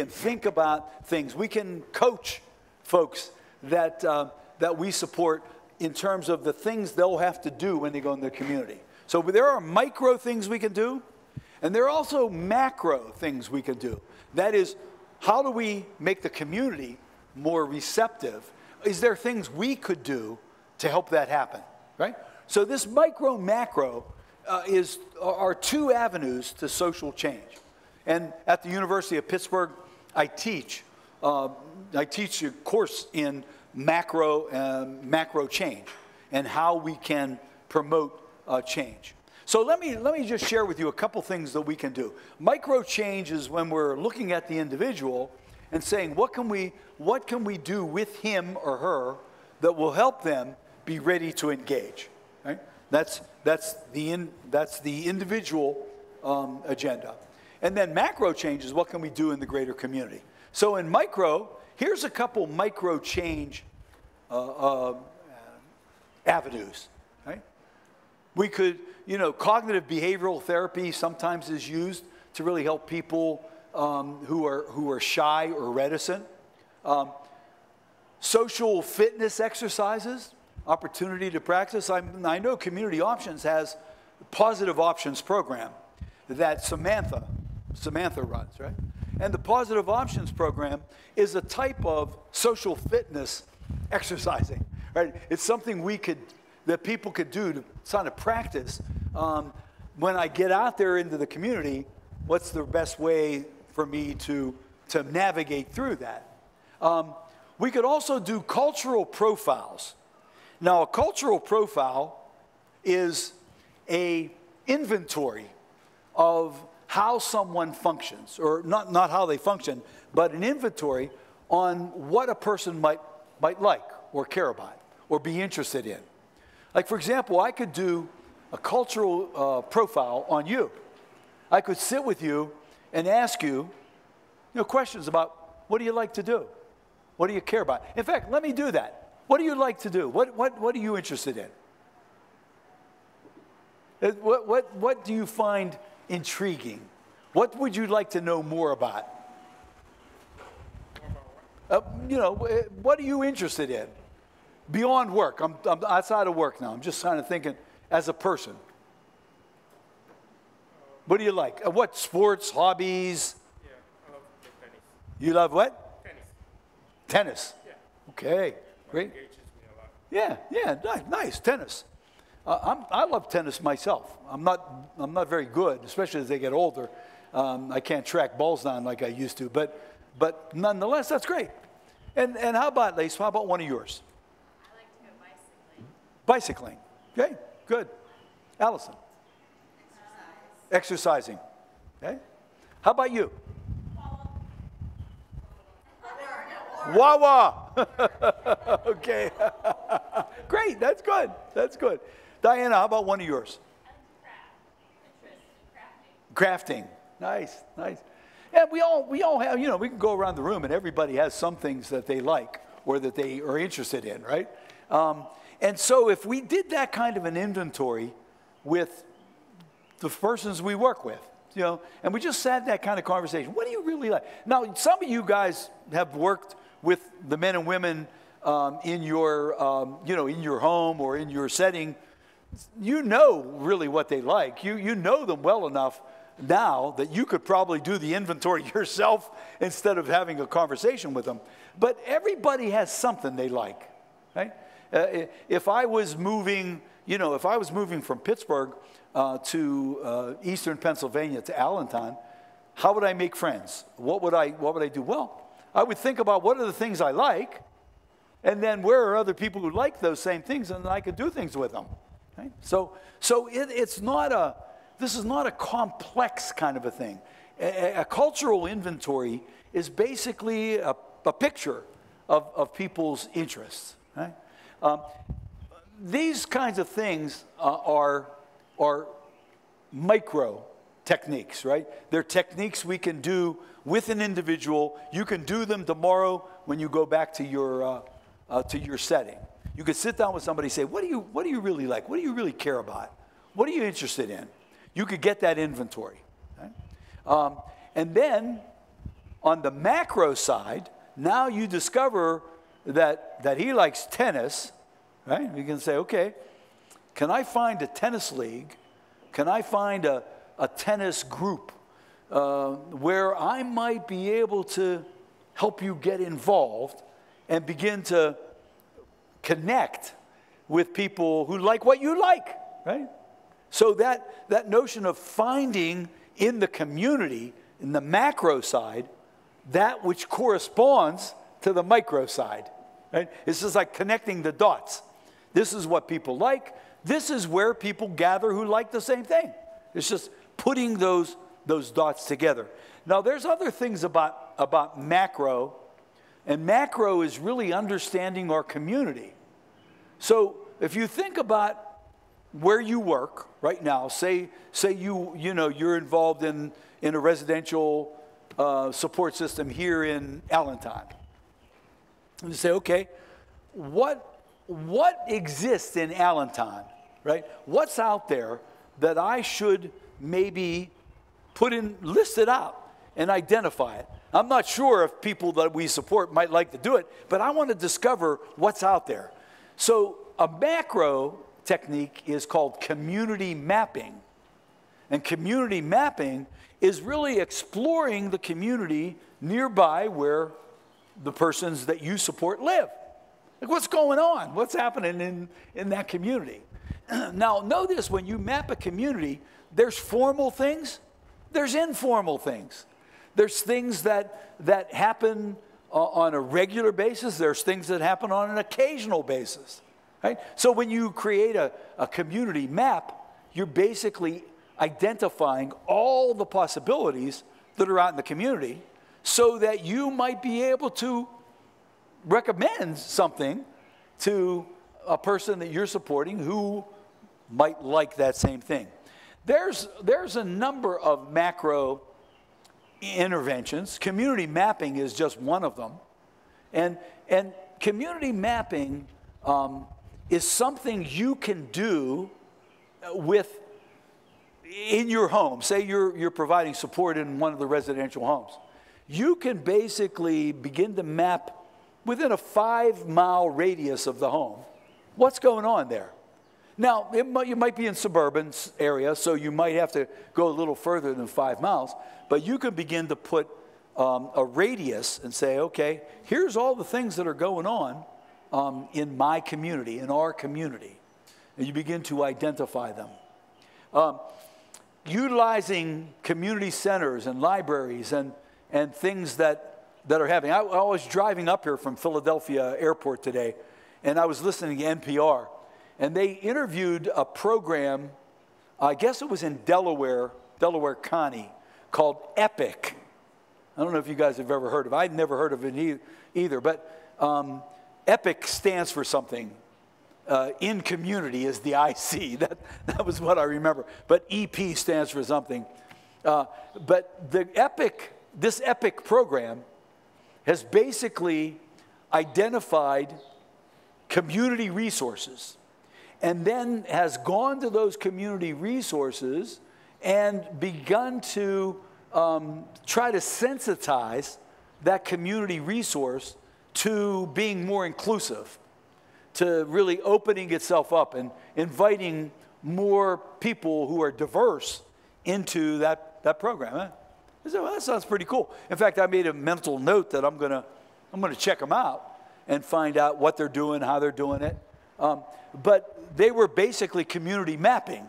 think about things. We can coach folks that we support in terms of the things they'll have to do when they go in the community. So there are micro things we can do, and there are also macro things we can do. That is, how do we make the community more receptive? Is there things we could do to help that happen, right? So this micro, macro are two avenues to social change. And at the University of Pittsburgh, I teach a course in macro change and how we can promote change. So let me just share with you a couple things that we can do. Micro change is when we're looking at the individual and saying, what can we do with him or her that will help them be ready to engage? Right? That's the individual agenda. And then macro change is what can we do in the greater community. So in micro, here's a couple micro change avenues. Right? We could, cognitive behavioral therapy sometimes is used to really help people who are shy or reticent. Social fitness exercises, opportunity to practice. I know Community Options has a Positive Options program that Samantha runs, right? And the Positive Options program is a type of social fitness exercising, right? It's something that people could do to sort of practice. When I get out there into the community, what's the best way for me to navigate through that? We could also do cultural profiles. Now, a cultural profile is an inventory of how someone functions, or not how they function, but an inventory on what a person might like or care about or be interested in. Like, for example, I could do a cultural profile on you. I could sit with you and ask you, questions about what do you like to do? What do you care about? In fact, let me do that. What do you like to do? What are you interested in? What do you find intriguing? What would you like to know more about? What are you interested in? Beyond work. I'm outside of work now. I'm just kind of thinking as a person. What do you like? What sports, hobbies? Yeah, I love tennis. You love what? Tennis. Tennis. Yeah. Okay, great. It engages me a lot. Yeah, nice, tennis. I love tennis myself. I'm not very good, especially as they get older. I can't track balls down like I used to, but nonetheless, that's great. And how about, Lace, how about one of yours? I like to go bicycling. Bicycling. Okay, good. Allison. Exercising. Okay? How about you? Wawa. Okay. Great. That's good. That's good. Diana, how about one of yours? Crafting. Nice. Nice. Yeah, we all have, you know, we can go around the room and everybody has some things that they like or that they are interested in, right? And so if we did that kind of an inventory with the persons we work with, you know, and we just had that kind of conversation, what do you really like? Now, some of you guys have worked with the men and women in your, you know, in your home or in your setting. You know really what they like. You know them well enough now that you could probably do the inventory yourself instead of having a conversation with them. But everybody has something they like, right? If I was moving, you know, if I was moving from Pittsburgh to eastern Pennsylvania to Allentown, how would I make friends? What would I do? Well, I would think about what are the things I like, and then where are other people who like those same things, and I could do things with them. Right? So it's not a, this is not a complex kind of a thing. A cultural inventory is basically a picture of people's interests. Right? These kinds of things are micro techniques, right? They're techniques we can do with an individual. You can do them tomorrow when you go back to your setting. You could sit down with somebody and say, what do you really like? What do you really care about? What are you interested in? You could get that inventory. Right? And then on the macro side, now you discover that he likes tennis, right? You can say, okay, can I find a tennis league? Can I find a tennis group where I might be able to help you get involved and begin to connect with people who like what you like, right? So that notion of finding in the community, in the macro side, that which corresponds to the micro side, right? It's just like connecting the dots. This is what people like. This is where people gather who like the same thing. It's just putting those dots together. Now, there's other things about macro, and macro is really understanding our community. So if you think about where you work right now, say you're involved in a residential support system here in Allentown. And you say, okay, what exists in Allentown, right? What's out there that I should maybe list it out and identify it? I'm not sure if people that we support might like to do it, but I want to discover what's out there. So a macro technique is called community mapping. And community mapping is really exploring the community nearby where the persons that you support live. Like, what's going on? What's happening in that community? Now, notice when you map a community, there's formal things, there's informal things. There's things that happen on a regular basis. There's things that happen on an occasional basis. Right? So when you create a community map, you're basically identifying all the possibilities that are out in the community so that you might be able to recommend something to a person that you're supporting who might like that same thing. There's a number of macro interventions. Community mapping is just one of them. And community mapping is something you can do in your home. Say you're providing support in one of the residential homes. You can basically begin to map within a 5-mile radius of the home what's going on there. Now, you might be in suburban area, so you might have to go a little further than 5 miles, but you can begin to put a radius and say, okay, here's all the things that are going on in my community, in our community. And you begin to identify them. Utilizing community centers and libraries and things that are happening. I was driving up here from Philadelphia Airport today, and I was listening to NPR. And they interviewed a program, I guess it was in Delaware, Delaware County called EPIC. I don't know if you guys have ever heard of it. I'd never heard of it either, but EPIC stands for something. In community is the IC. That was what I remember. But EP stands for something. But this EPIC program has basically identified community resources and then has gone to those community resources and begun to try to sensitize that community resource to being more inclusive, to really opening itself up and inviting more people who are diverse into that program. Huh? So, well, that sounds pretty cool. In fact, I made a mental note that I'm gonna check them out and find out what they're doing, how they're doing it. But they were basically community mapping,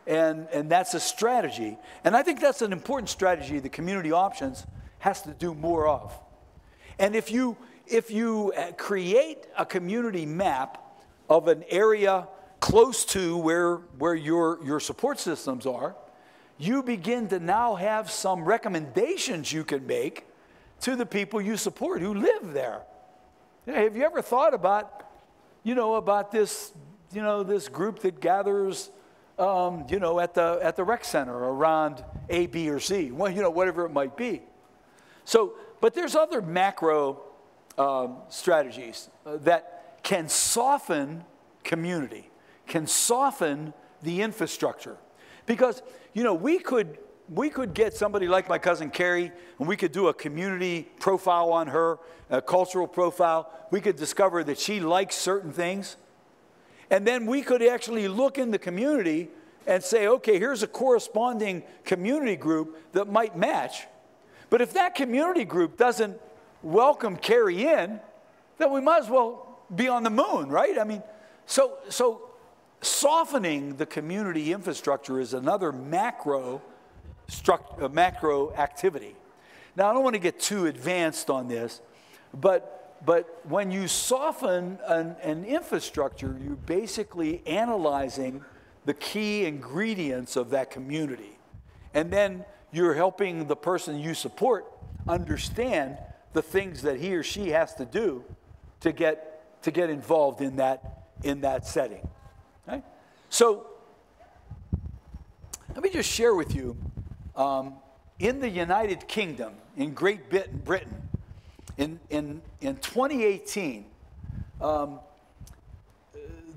and that's a strategy. And I think that's an important strategy the Community Options has to do more of. And if you create a community map of an area close to where your support systems are, you begin to now have some recommendations you can make to the people you support who live there. Have you ever thought about this, this group that gathers, at the rec center around A, B, or C, well, whatever it might be. So, but there's other macro strategies that can soften community, can soften the infrastructure. Because, we could get somebody like my cousin Carrie, and we could do a community profile on her, a cultural profile. We could discover that she likes certain things. And then we could actually look in the community and say, okay, here's a corresponding community group that might match. But if that community group doesn't welcome Carrie in, then we might as well be on the moon, right? I mean, so softening the community infrastructure is another macro activity. Now, I don't want to get too advanced on this, but when you soften an infrastructure, you're basically analyzing the key ingredients of that community. And then you're helping the person you support understand the things that he or she has to do to get involved in that setting. Right? So let me just share with you, in the United Kingdom, in Great Britain, in 2018,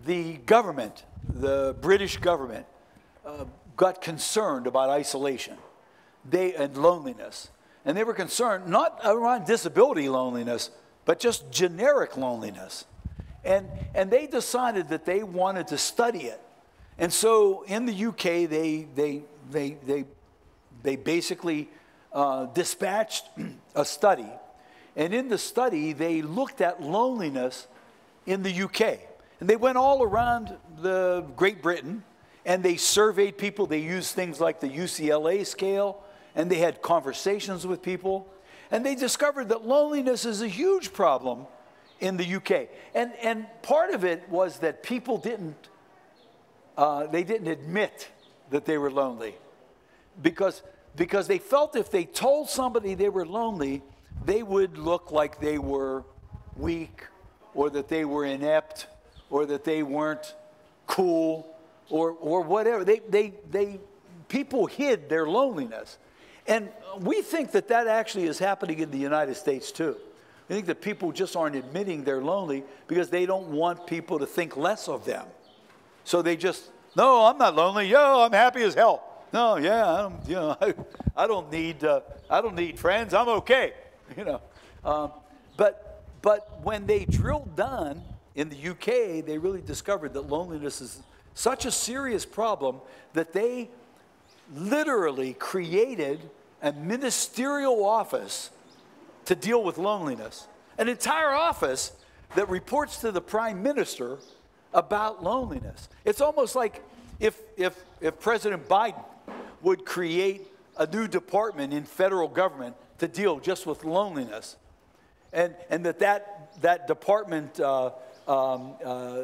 the government, the British government, got concerned about isolation and loneliness. And they were concerned not around disability loneliness, but just generic loneliness. And they decided that they wanted to study it. And so in the UK, they basically dispatched a study. And in the study, they looked at loneliness in the UK. And they went all around the Great Britain, and they surveyed people. They used things like the UCLA scale, and they had conversations with people. And they discovered that loneliness is a huge problem in the UK. And part of it was that people didn't admit that they were lonely. Because they felt if they told somebody they were lonely, they would look like they were weak, or that they were inept, or that they weren't cool, or whatever. People hid their loneliness. And we think that actually is happening in the United States too. We think that people just aren't admitting they're lonely because they don't want people to think less of them. So they just, no, I'm not lonely. Yo, I'm happy as hell. No, yeah, I don't need friends. I'm okay. But when they drilled down in the UK, they really discovered that loneliness is such a serious problem that they literally created a ministerial office to deal with loneliness. An entire office that reports to the Prime Minister about loneliness. It's almost like if President Biden would create a new department in federal government to deal just with loneliness. And that department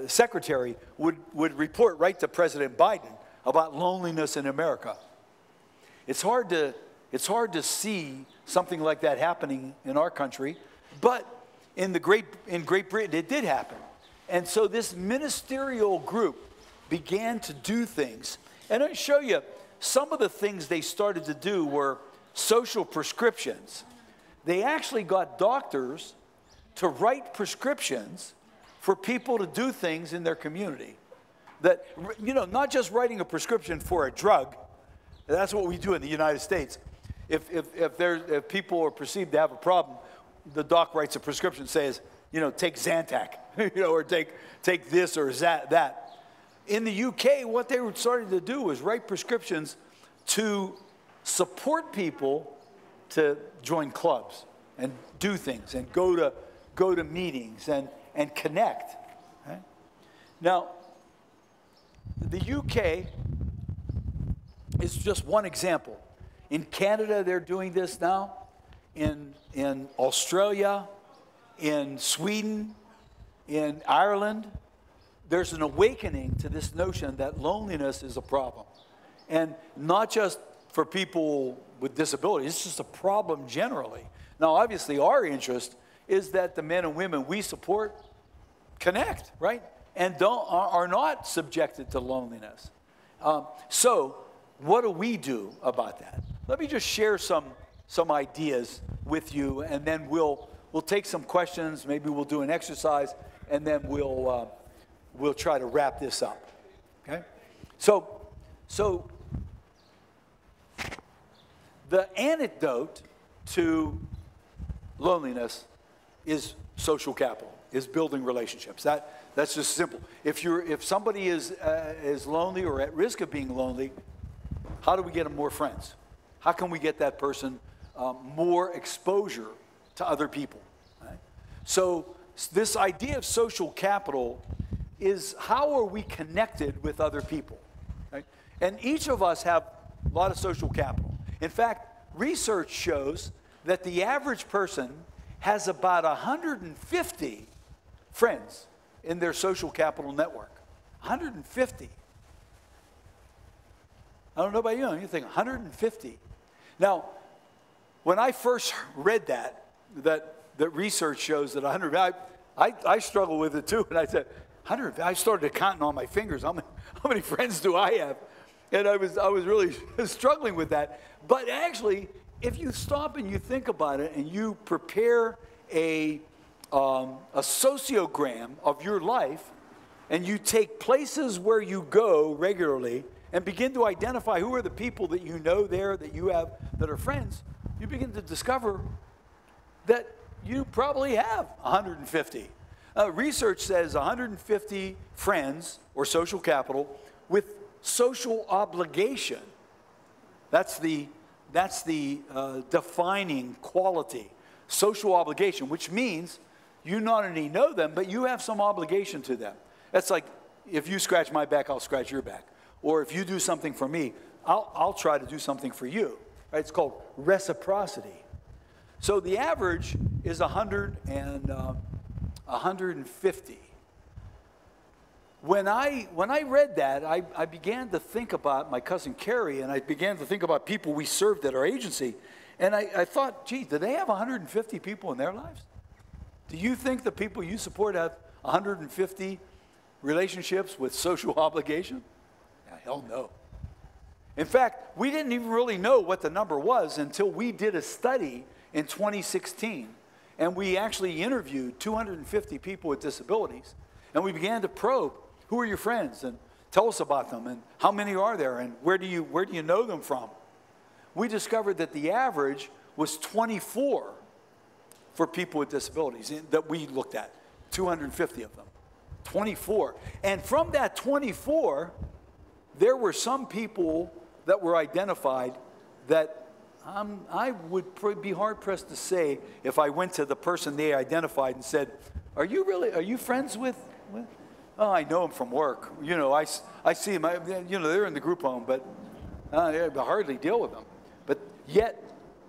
secretary would report right to President Biden about loneliness in America. It's hard to see something like that happening in our country, but in Great Britain it did happen. And so this ministerial group began to do things. And I'll show you some of the things they started to do were social prescriptions. They actually got doctors to write prescriptions for people to do things in their community. That, not just writing a prescription for a drug. That's what we do in the United States. If people are perceived to have a problem, the doc writes a prescription, says, take Zantac, or take this or that. In the UK, what they were starting to do was write prescriptions to support people to join clubs and do things and go to meetings and connect. Right? Now, the UK is just one example. In Canada, they're doing this now. In Australia, in Sweden, in Ireland, there's an awakening to this notion that loneliness is a problem. And not just for people with disabilities, it's just a problem generally. Now, obviously, our interest is that the men and women we support connect, right? And are not subjected to loneliness. So, what do we do about that? Let me just share some ideas with you, and then we'll take some questions. Maybe we'll do an exercise, and then we'll try to wrap this up. Okay? So the antidote to loneliness is social capital, is building relationships. That's just simple. If somebody is lonely or at risk of being lonely, how do we get them more friends? How can we get that person more exposure to other people? Right? So this idea of social capital is how are we connected with other people? Right? And each of us have a lot of social capital. In fact, research shows that the average person has about 150 friends in their social capital network. 150. I don't know about you, you think 150. Now, when I first read that research shows that 100, I struggle with it too, and I said, 100, I started counting on my fingers, how many friends do I have? And I was really struggling with that. But actually, if you stop and you think about it and you prepare a sociogram of your life, and you take places where you go regularly and begin to identify who are the people that you know there that you have that are friends, you begin to discover that you probably have 150. Research says 150 friends or social capital with social obligation. That's the defining quality. Social obligation, which means you not only know them, but you have some obligation to them. That's like, if you scratch my back, I'll scratch your back. Or if you do something for me, I'll try to do something for you. Right? It's called reciprocity. So the average is 100 and 150. When I read that, I began to think about my cousin Carrie, and I began to think about people we served at our agency. And I thought, gee, do they have 150 people in their lives? Do you think the people you support have 150 relationships with social obligation? Yeah, hell no. In fact, we didn't even really know what the number was until we did a study in 2016. And we actually interviewed 250 people with disabilities. And we began to probe, who are your friends? And tell us about them. And how many are there? And where do you know them from? We discovered that the average was 24 for people with disabilities that we looked at, 250 of them, 24. And from that 24, there were some people that were identified that I would be hard-pressed to say if I went to the person they identified and said, are you friends with? Oh, I know them from work. I see them, they're in the group home, but I hardly deal with them. But yet,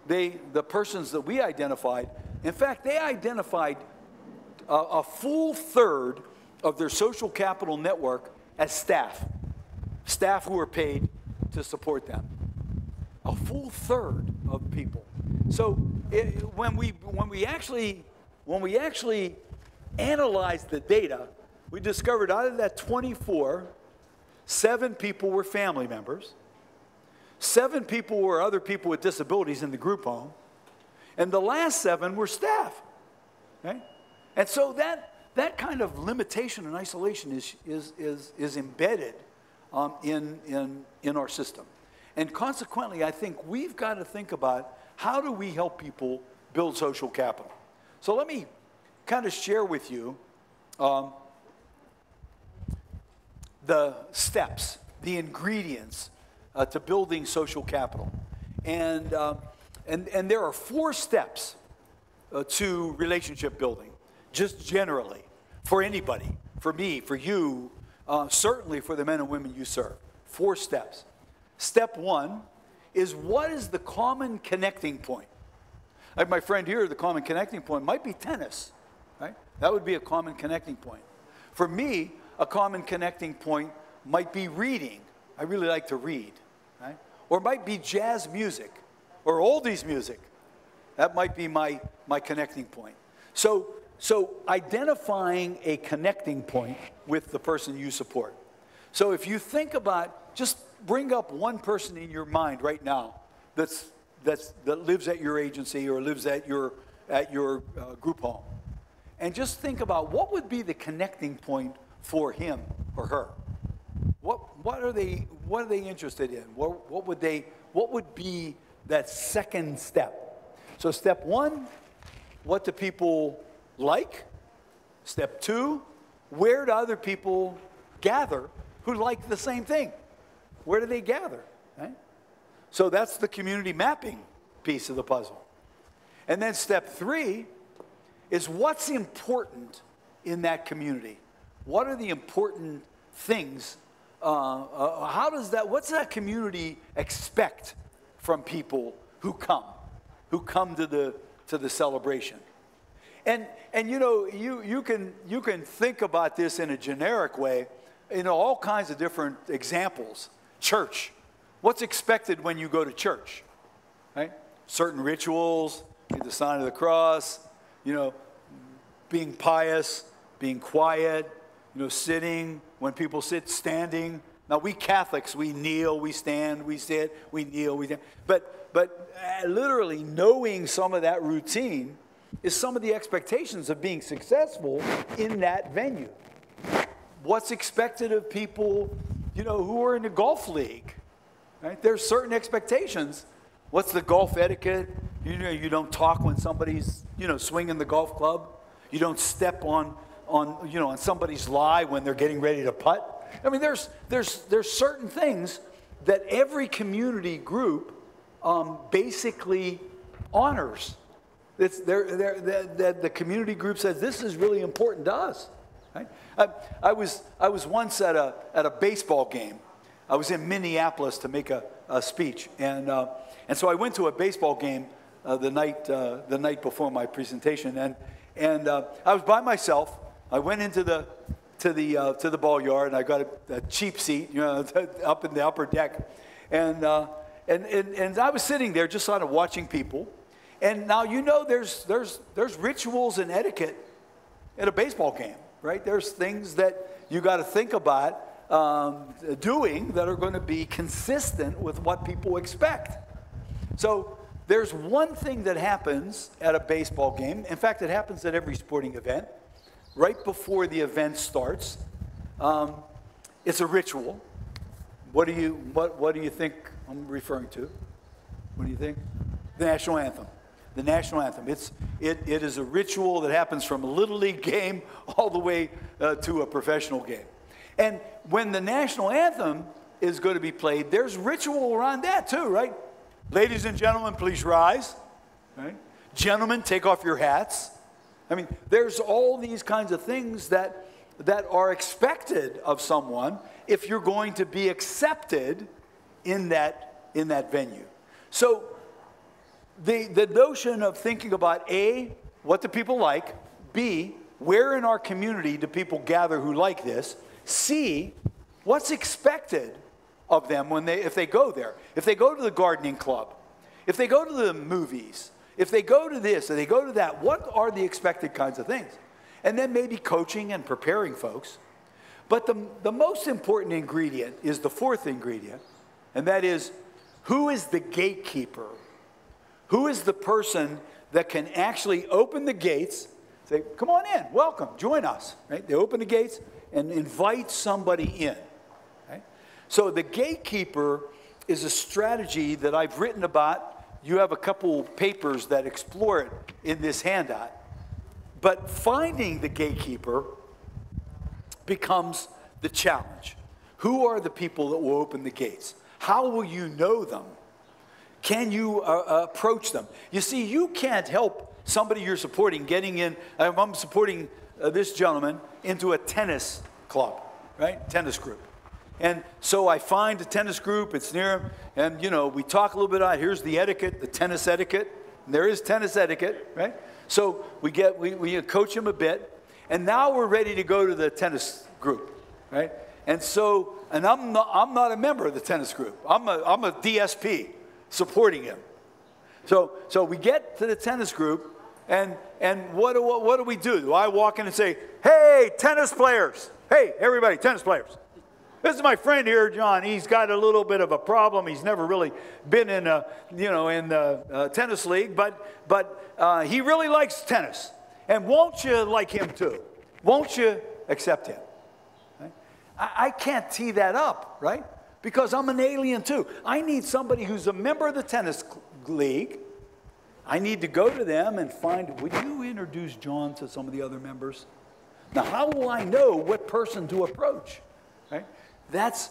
the persons that we identified, in fact, they identified a full third of their social capital network as staff who are paid to support them. A full third of people. So when we actually analyzed the data, we discovered out of that 24, 7 people were family members, 7 people were other people with disabilities in the group home, and the last 7 were staff. Okay? And so that kind of limitation and isolation is embedded in our system. And consequently, I think we've got to think about how do we help people build social capital. So let me kind of share with you the steps, the ingredients to building social capital. And there are 4 steps to relationship building, just generally, for anybody, for me, for you, certainly for the men and women you serve. 4 steps. Step 1 is, what is the common connecting point? Like my friend here, the common connecting point might be tennis, right? That would be a common connecting point. For me, a common connecting point might be reading. I really like to read, right? Or it might be jazz music or oldies music. That might be my connecting point. So identifying a connecting point with the person you support. So if you think about, just bring up one person in your mind right now that lives at your agency or lives at your group home, and just think about what would be the connecting point for him or her. What are they interested in? What would be that second step? So step 1, what do people like? Step 2, where do other people gather who like the same thing? Where do they gather? Right? So that's the community mapping piece of the puzzle. And then step 3 is, what's important in that community? What are the important things? What's that community expect from people who come to the celebration? And you know, you can think about this in a generic way, all kinds of different examples. Church. What's expected when you go to church? Right? Certain rituals, the sign of the cross, being pious, being quiet, sitting, when people sit, standing. Now, we Catholics, we kneel, we stand, we sit, we kneel, we stand. But literally knowing some of that routine is some of the expectations of being successful in that venue. What's expected of people, who are in the golf league, right? There's certain expectations. What's the golf etiquette? You don't talk when somebody's, swinging the golf club. You don't step on somebody's lie when they're getting ready to putt. I mean, there's certain things that every community group basically honors. The community group says, this is really important to us. Right? I was once at a baseball game. I was in Minneapolis to make a speech, and so I went to a baseball game the night before my presentation, and I was by myself. I went into to the ball yard, and I got a cheap seat, up in the upper deck, and I was sitting there just sort of watching people. And now there's rituals and etiquette at a baseball game, right? There's things that you got to think about doing that are going to be consistent with what people expect. So there's one thing that happens at a baseball game. In fact, it happens at every sporting event. Right before the event starts, it's a ritual. What do you think I'm referring to? What do you think? The National Anthem. The National Anthem. It is a ritual that happens from a Little League game all the way to a professional game. And when the National Anthem is going to be played, there's ritual around that too, right? Ladies and gentlemen, please rise. Right? Gentlemen, take off your hats. I mean, there's all these kinds of things that are expected of someone if you're going to be accepted in that venue. So the notion of thinking about A, what do people like? B, where in our community do people gather who like this? C, what's expected of them if they go there. If they go to the gardening club, if they go to the movies, if they go to this or they go to that, what are the expected kinds of things? And then maybe coaching and preparing folks. But the most important ingredient is the fourth ingredient, and that is, who is the gatekeeper? Who is the person that can actually open the gates, say, come on in, welcome, join us, right? They open the gates and invite somebody in, right? So the gatekeeper is a strategy that I've written about. You have a couple papers that explore it in this handout. But finding the gatekeeper becomes the challenge. Who are the people that will open the gates? How will you know them? Can you approach them? You see, you can't help somebody you're supporting getting in. I'm supporting this gentleman into a tennis club, right? Tennis group. And so I find a tennis group, it's near him, and we talk a little bit about, here's the etiquette, the tennis etiquette. And there is tennis etiquette, right? So we coach him a bit, and now we're ready to go to the tennis group, right? And I'm not a member of the tennis group. I'm a DSP supporting him. So we get to the tennis group, and what do we do? Do I walk in and say, hey, tennis players, hey, everybody, tennis players. This is my friend here, John. He's got a little bit of a problem. He's never really been in the tennis league, but he really likes tennis. And won't you like him too? Won't you accept him? Right? I can't tee that up, right? Because I'm an alien too. I need somebody who's a member of the tennis league. I need to go to them and find, would you introduce John to some of the other members? Now, how will I know what person to approach? Right? That's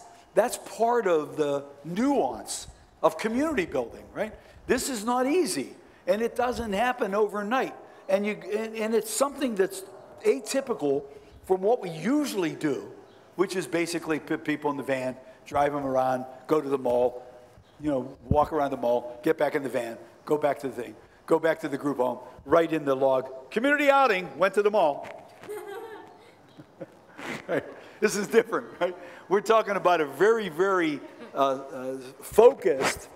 part of the nuance of community building, right? This is not easy, and it doesn't happen overnight. And it's something that's atypical from what we usually do, which is basically put people in the van, drive them around, go to the mall, walk around the mall, get back in the van, go back to the thing, go back to the group home, write in the log, community outing, went to the mall. Right? This is different, right? We're talking about a very, very focused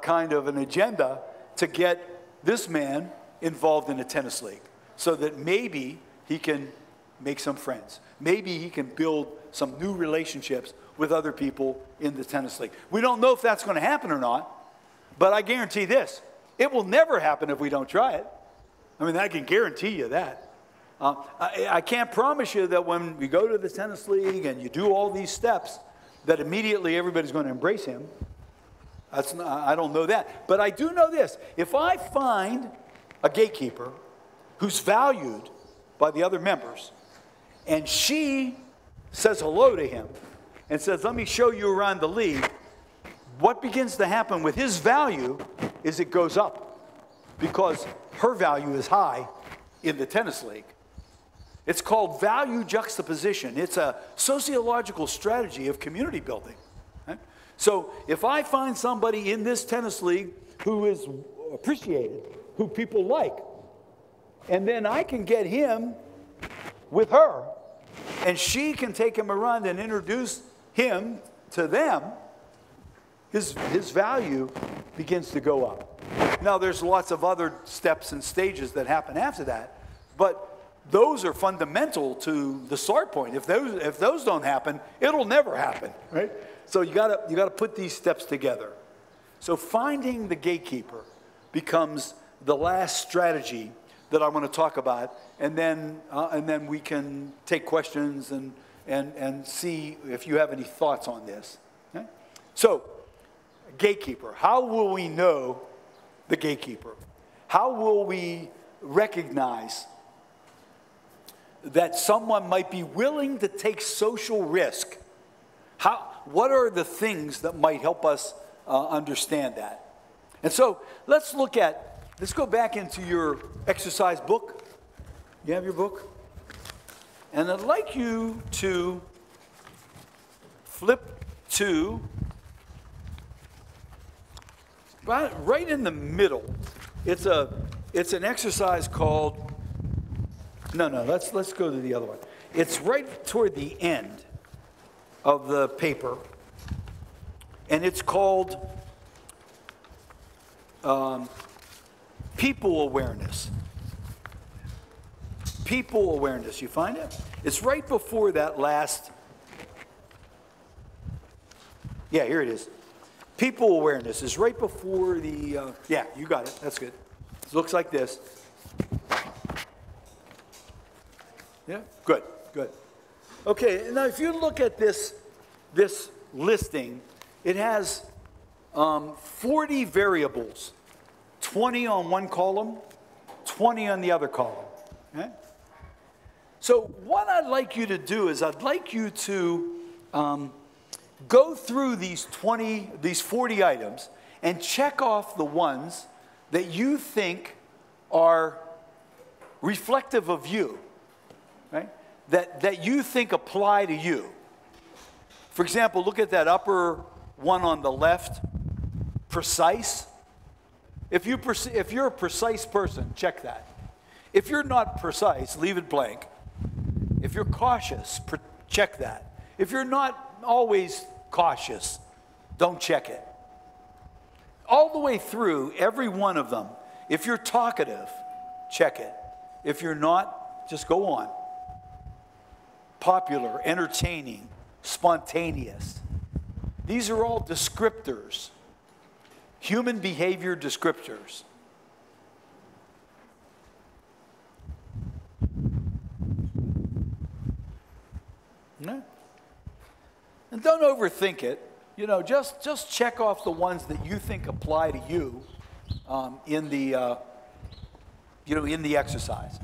kind of an agenda to get this man involved in a tennis league so that maybe he can make some friends. Maybe he can build some new relationships with other people in the tennis league. We don't know if that's going to happen or not, but I guarantee this. It will never happen if we don't try it. I mean, I can guarantee you that. I can't promise you that when we go to the tennis league and you do all these steps, that immediately everybody's going to embrace him. I don't know that. But I do know this. If I find a gatekeeper who's valued by the other members, and she says hello to him and says, let me show you around the league, what begins to happen with his value is it goes up because her value is high in the tennis league. It's called value juxtaposition. It's a sociological strategy of community building. Right? So if I find somebody in this tennis league who is appreciated, who people like, and then I can get him with her, and she can take him around and introduce him to them, his value begins to go up. Now, there's lots of other steps and stages that happen after that, but those are fundamental to the start point. If those don't happen, it'll never happen, right? So you gotta put these steps together. So finding the gatekeeper becomes the last strategy that I want to talk about, and then we can take questions and see if you have any thoughts on this. Okay? So, gatekeeper. How will we know the gatekeeper? How will we recognize that someone might be willing to take social risk? What are the things that might help us understand that? And so let's go back into your exercise book. You have your book? And I'd like you to flip to, right in the middle. It's an exercise called, let's go to the other one. It's right toward the end of the paper and it's called people awareness. People awareness. You find it? It's right before that last. Yeah, here it is. People awareness is right before the. Yeah, you got it. That's good. It looks like this. Yeah, good, good. Okay, now if you look at this listing, it has 40 variables, 20 on one column, 20 on the other column. Okay? So what I'd like you to do is I'd like you to go through these 40 items and check off the ones that you think are reflective of you, right? That you think apply to you. For example, look at that upper one on the left, precise. If you're a precise person, check that. If you're not precise, leave it blank. If you're cautious, check that. If you're not always cautious, don't check it. All the way through, every one of them. If you're talkative, check it. If you're not, just go on. Popular, entertaining, spontaneous. These are all descriptors. Human behavior descriptors. No? And don't overthink it. You know, just check off the ones that you think apply to you in the exercise.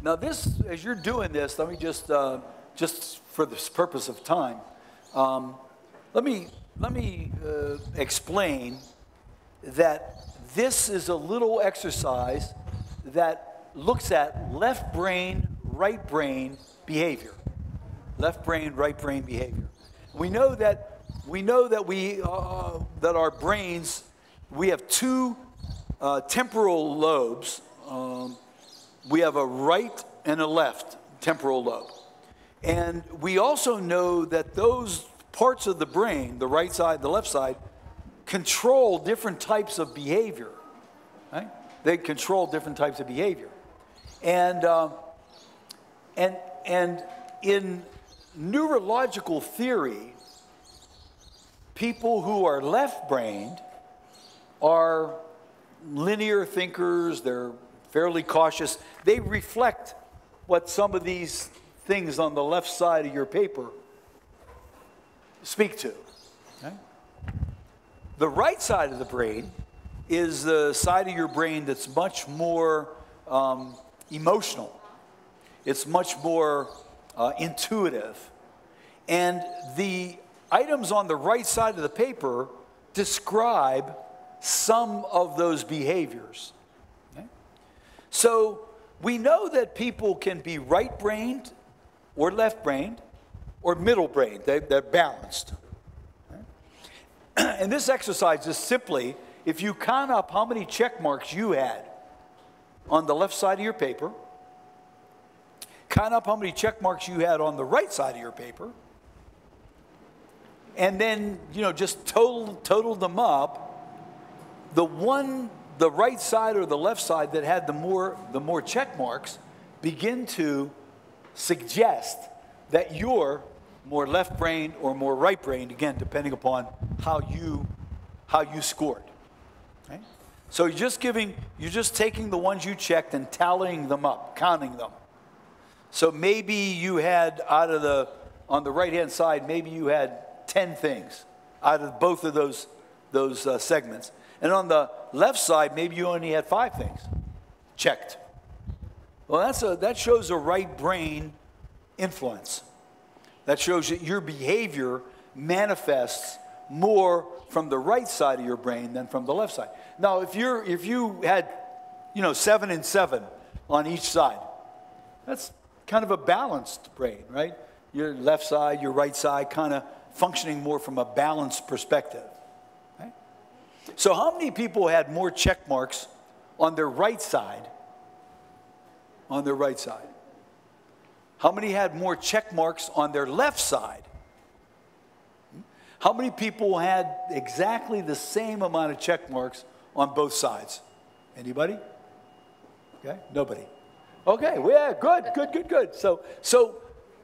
Now this, as you're doing this, let me just for the purpose of time, let me explain that this is a little exercise that looks at left brain, right brain behavior. Left brain, right brain behavior. We know that that our brains, we have two temporal lobes. We have a right and a left temporal lobe. And we also know that those parts of the brain, the right side, the left side, control different types of behavior. Right? They control different types of behavior. And in neurological theory, people who are left-brained are linear thinkers, they're fairly cautious. They reflect what some of these things on the left side of your paper speak to. Okay? The right side of the brain is the side of your brain that's much more emotional. It's much more intuitive. And the items on the right side of the paper describe some of those behaviors. Okay? So we know that people can be right-brained or left-brained or middle-brained. They're balanced. Okay? And this exercise is simply, if you count up how many check marks you had on the left side of your paper, count up how many check marks you had on the right side of your paper, and then, just total them up, the right side or the left side that had the more check marks begin to suggest that you're more left-brained or more right-brained, again, depending upon how you scored. Okay? So you're just taking the ones you checked and tallying them up, counting them. So maybe you had on the right-hand side, maybe you had 10 things out of both of those segments. And on the left side, maybe you only had 5 things checked. Well, that shows a right brain influence. That shows that your behavior manifests more from the right side of your brain than from the left side. Now, if you had 7 and 7 on each side, that's kind of a balanced brain, right? Your left side, your right side, kind of functioning more from a balanced perspective. Right? So how many people had more check marks on their right side? On their right side. How many had more check marks on their left side? How many people had exactly the same amount of check marks on both sides? Anybody? Okay, nobody. Okay, well, yeah, good. So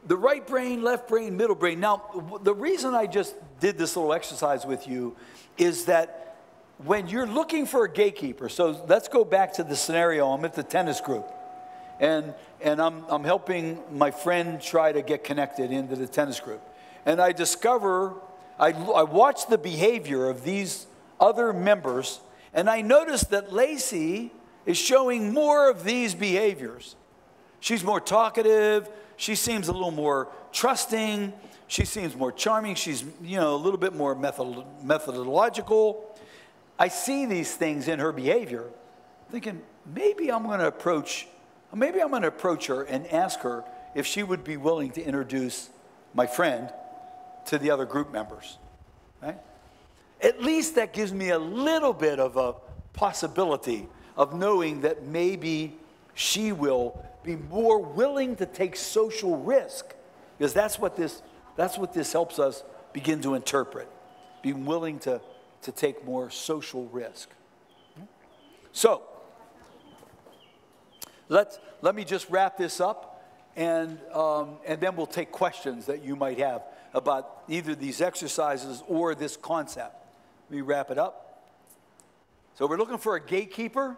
the right brain, left brain, middle brain. Now, the reason I just did this little exercise with you is that when you're looking for a gatekeeper, so let's go back to the scenario. I'm at the tennis group, and I'm helping my friend try to get connected into the tennis group. And I discover, I watch the behavior of these other members, and I notice that Lacey is showing more of these behaviors. She's more talkative. She seems a little more trusting. She seems more charming. She's, a little bit more methodological. I see these things in her behavior, thinking maybe I'm going to approach her and ask her if she would be willing to introduce my friend to the other group members. Right? At least that gives me a little bit of a possibility of knowing that maybe she will be more willing to take social risk, because that's what this helps us begin to interpret, being willing to take more social risk. So let me just wrap this up, and then we'll take questions that you might have about either these exercises or this concept. Let me wrap it up. So we're looking for a gatekeeper.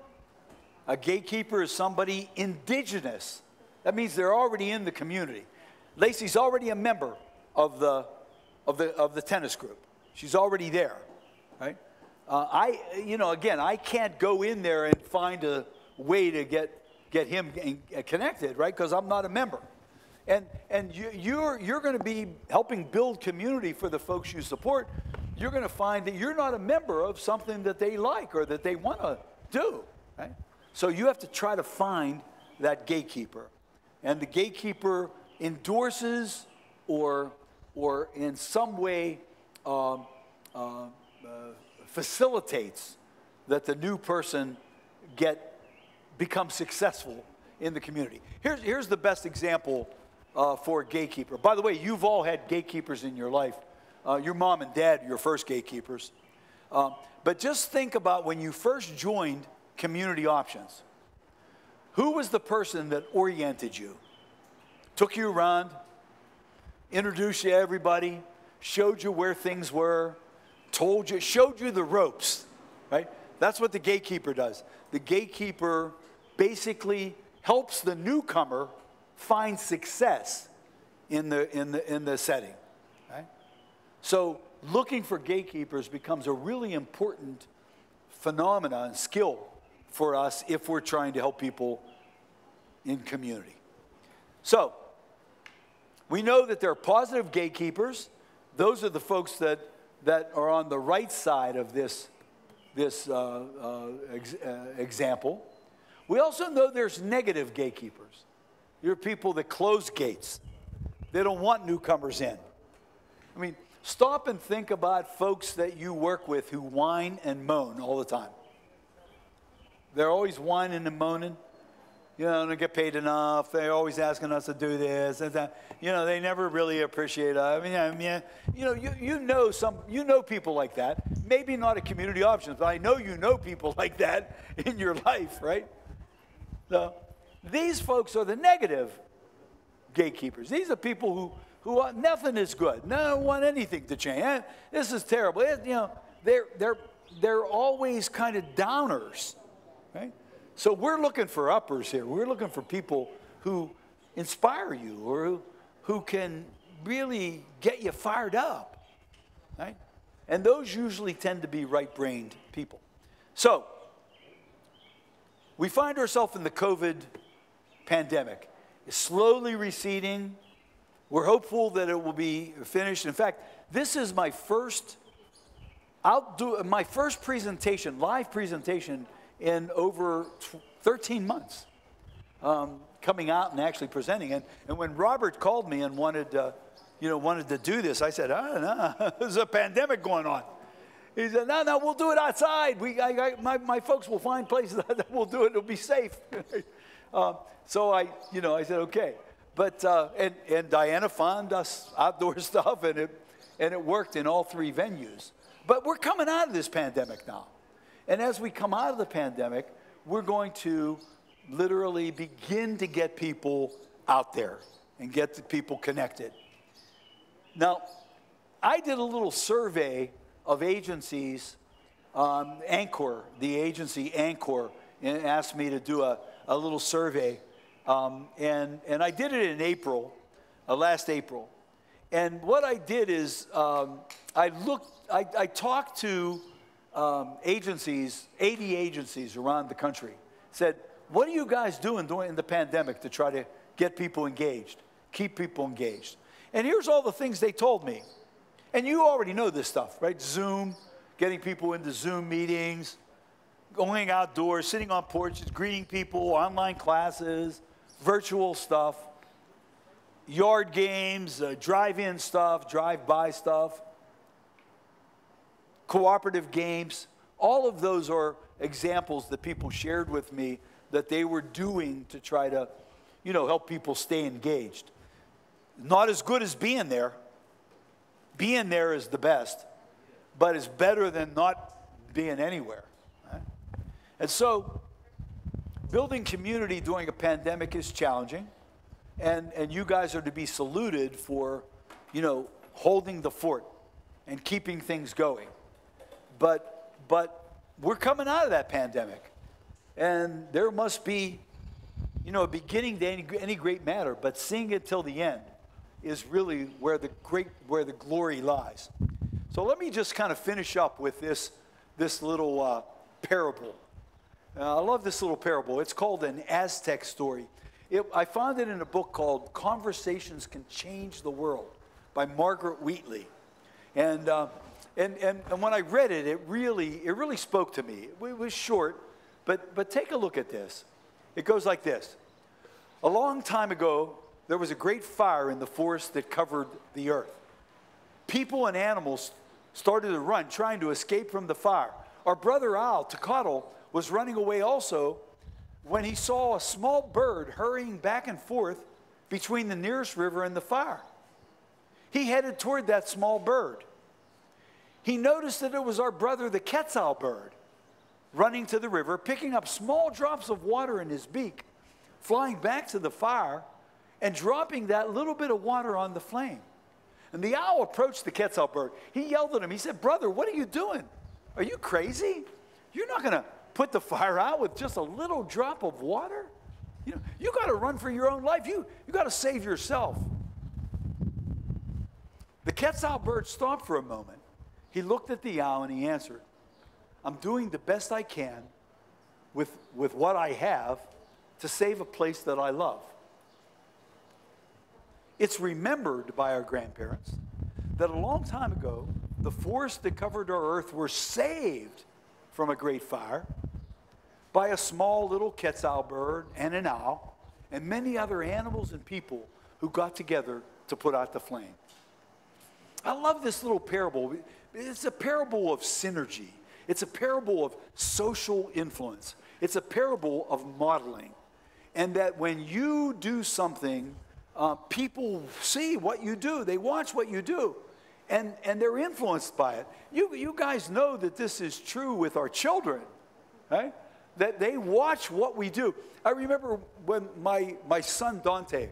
A gatekeeper is somebody indigenous. That means they're already in the community. Lacey's already a member of the tennis group. She's already there, right? I can't go in there and find a way to get him connected, right? Because I'm not a member. And you're going to be helping build community for the folks you support. You're going to find that you're not a member of something that they like or that they want to do, right? So you have to try to find that gatekeeper. And the gatekeeper endorses or in some way facilitates that the new person become successful in the community. Here's the best example for a gatekeeper. By the way, you've all had gatekeepers in your life. Your mom and dad, your first gatekeepers. But just think about when you first joined Community Options. Who was the person that oriented you? Took you around, introduced you to everybody, showed you where things were, showed you the ropes, right? That's what the gatekeeper does. The gatekeeper basically helps the newcomer find success in the setting, right? So looking for gatekeepers becomes a really important phenomenon and skill for us if we're trying to help people in community. So we know that there are positive gatekeepers. Those are the folks that are on the right side of this example. We also know there's negative gatekeepers. There are people that close gates. They don't want newcomers in. I mean, stop and think about folks that you work with who whine and moan all the time. They're always whining and moaning. They don't get paid enough. They're always asking us to do this and that. They never really appreciate us. You know people like that. Maybe not at Community Options, but I know you know people like that in your life, right? So these folks are the negative gatekeepers. These are people who want, nothing is good. No, don't want anything to change. This is terrible. They're always kind of downers, right? So we're looking for uppers here. We're looking for people who inspire you or who can really get you fired up, right? And those usually tend to be right-brained people. So we find ourselves in the COVID pandemic. It's slowly receding. We're hopeful that it will be finished. In fact, this is my first presentation, live presentation in over 13 months, coming out and actually presenting. And when Robert called me and wanted to do this, I said, I don't know, there's a pandemic going on. He said, no, we'll do it outside. My folks will find places that we'll do it. It'll be safe. So I said, okay. But, and Diana found us outdoor stuff, and it worked in all 3 venues. But we're coming out of this pandemic now. And as we come out of the pandemic, we're going to literally begin to get people out there and get the people connected. Now, I did a little survey of agencies. Anchor, the agency Anchor, asked me to do a little survey. And I did it in April, last April. And what I did is I talked to agencies, 80 agencies around the country, said, what are you guys doing during the pandemic to try to get people engaged, keep people engaged? And here's all the things they told me. And you already know this stuff, right? Zoom, getting people into Zoom meetings, going outdoors, sitting on porches, greeting people, online classes, virtual stuff, yard games, drive-in stuff, drive-by stuff, cooperative games. All of those are examples that people shared with me that they were doing to try to, help people stay engaged. Not as good as being there. Being there is the best, but it's better than not being anywhere. Right? And so, building community during a pandemic is challenging, and you guys are to be saluted for, holding the fort and keeping things going. But we're coming out of that pandemic, and there must be, a beginning to any great matter, but seeing it till the end is really where the glory lies. So let me just kind of finish up with this little parable. I love this little parable. It's called an Aztec story. I found it in a book called Conversations Can Change the World by Margaret Wheatley. And when I read it, it really spoke to me. It was short, but take a look at this. It goes like this. A long time ago, there was a great fire in the forest that covered the earth. People and animals started to run, trying to escape from the fire. Our brother Al, Tecatl, was running away also when he saw a small bird hurrying back and forth between the nearest river and the fire. He headed toward that small bird. He noticed that it was our brother, the Quetzal bird, running to the river, picking up small drops of water in his beak, flying back to the fire, and dropping that little bit of water on the flame. And the owl approached the Quetzal bird. He yelled at him. He said, "Brother, what are you doing? Are you crazy? You're not going to put the fire out with just a little drop of water? You got to run for your own life. You got to save yourself." The Quetzal bird stopped for a moment. He looked at the owl and he answered, "I'm doing the best I can with what I have to save a place that I love." It's remembered by our grandparents that a long time ago, the forests that covered our earth were saved from a great fire by a small little Quetzal bird and an owl and many other animals and people who got together to put out the flame. I love this little parable. It's a parable of synergy. It's a parable of social influence. It's a parable of modeling. And that when you do something, people see what you do. They watch what you do. And they're influenced by it. You guys know that this is true with our children, right? That they watch what we do. I remember when my son Dante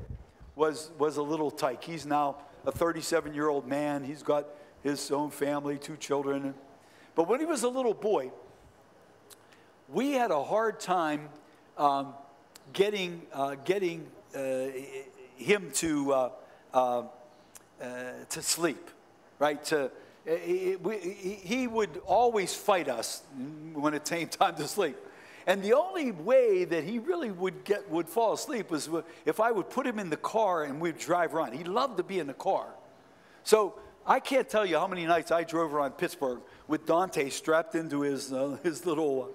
was a little tyke. He's now a 37-year-old man. He's got his own family, 2 children. But when he was a little boy, we had a hard time getting him to sleep, right? He would always fight us when it came time to sleep. And the only way that he really would fall asleep was if I would put him in the car and we'd drive around. He loved to be in the car. So I can't tell you how many nights I drove around Pittsburgh with Dante strapped into his little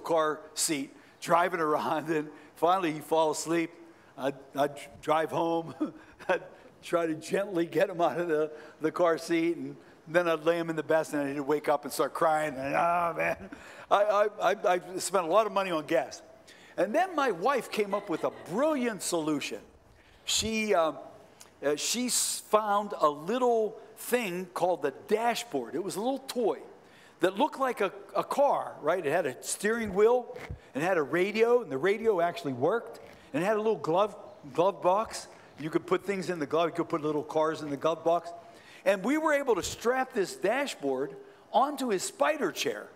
car seat, driving around, and finally he'd fall asleep. I'd drive home. I'd try to gently get him out of the car seat and then I'd lay him in the best, and he'd wake up and start crying. And, oh, man. I spent a lot of money on gas. And then my wife came up with a brilliant solution. She found a little thing called the dashboard. It was a little toy that looked like a car, right? It had a steering wheel, and it had a radio, and the radio actually worked. And it had a little glove box. You could put things in the glove. You could put little cars in the glove box. And we were able to strap this dashboard onto his spider chair.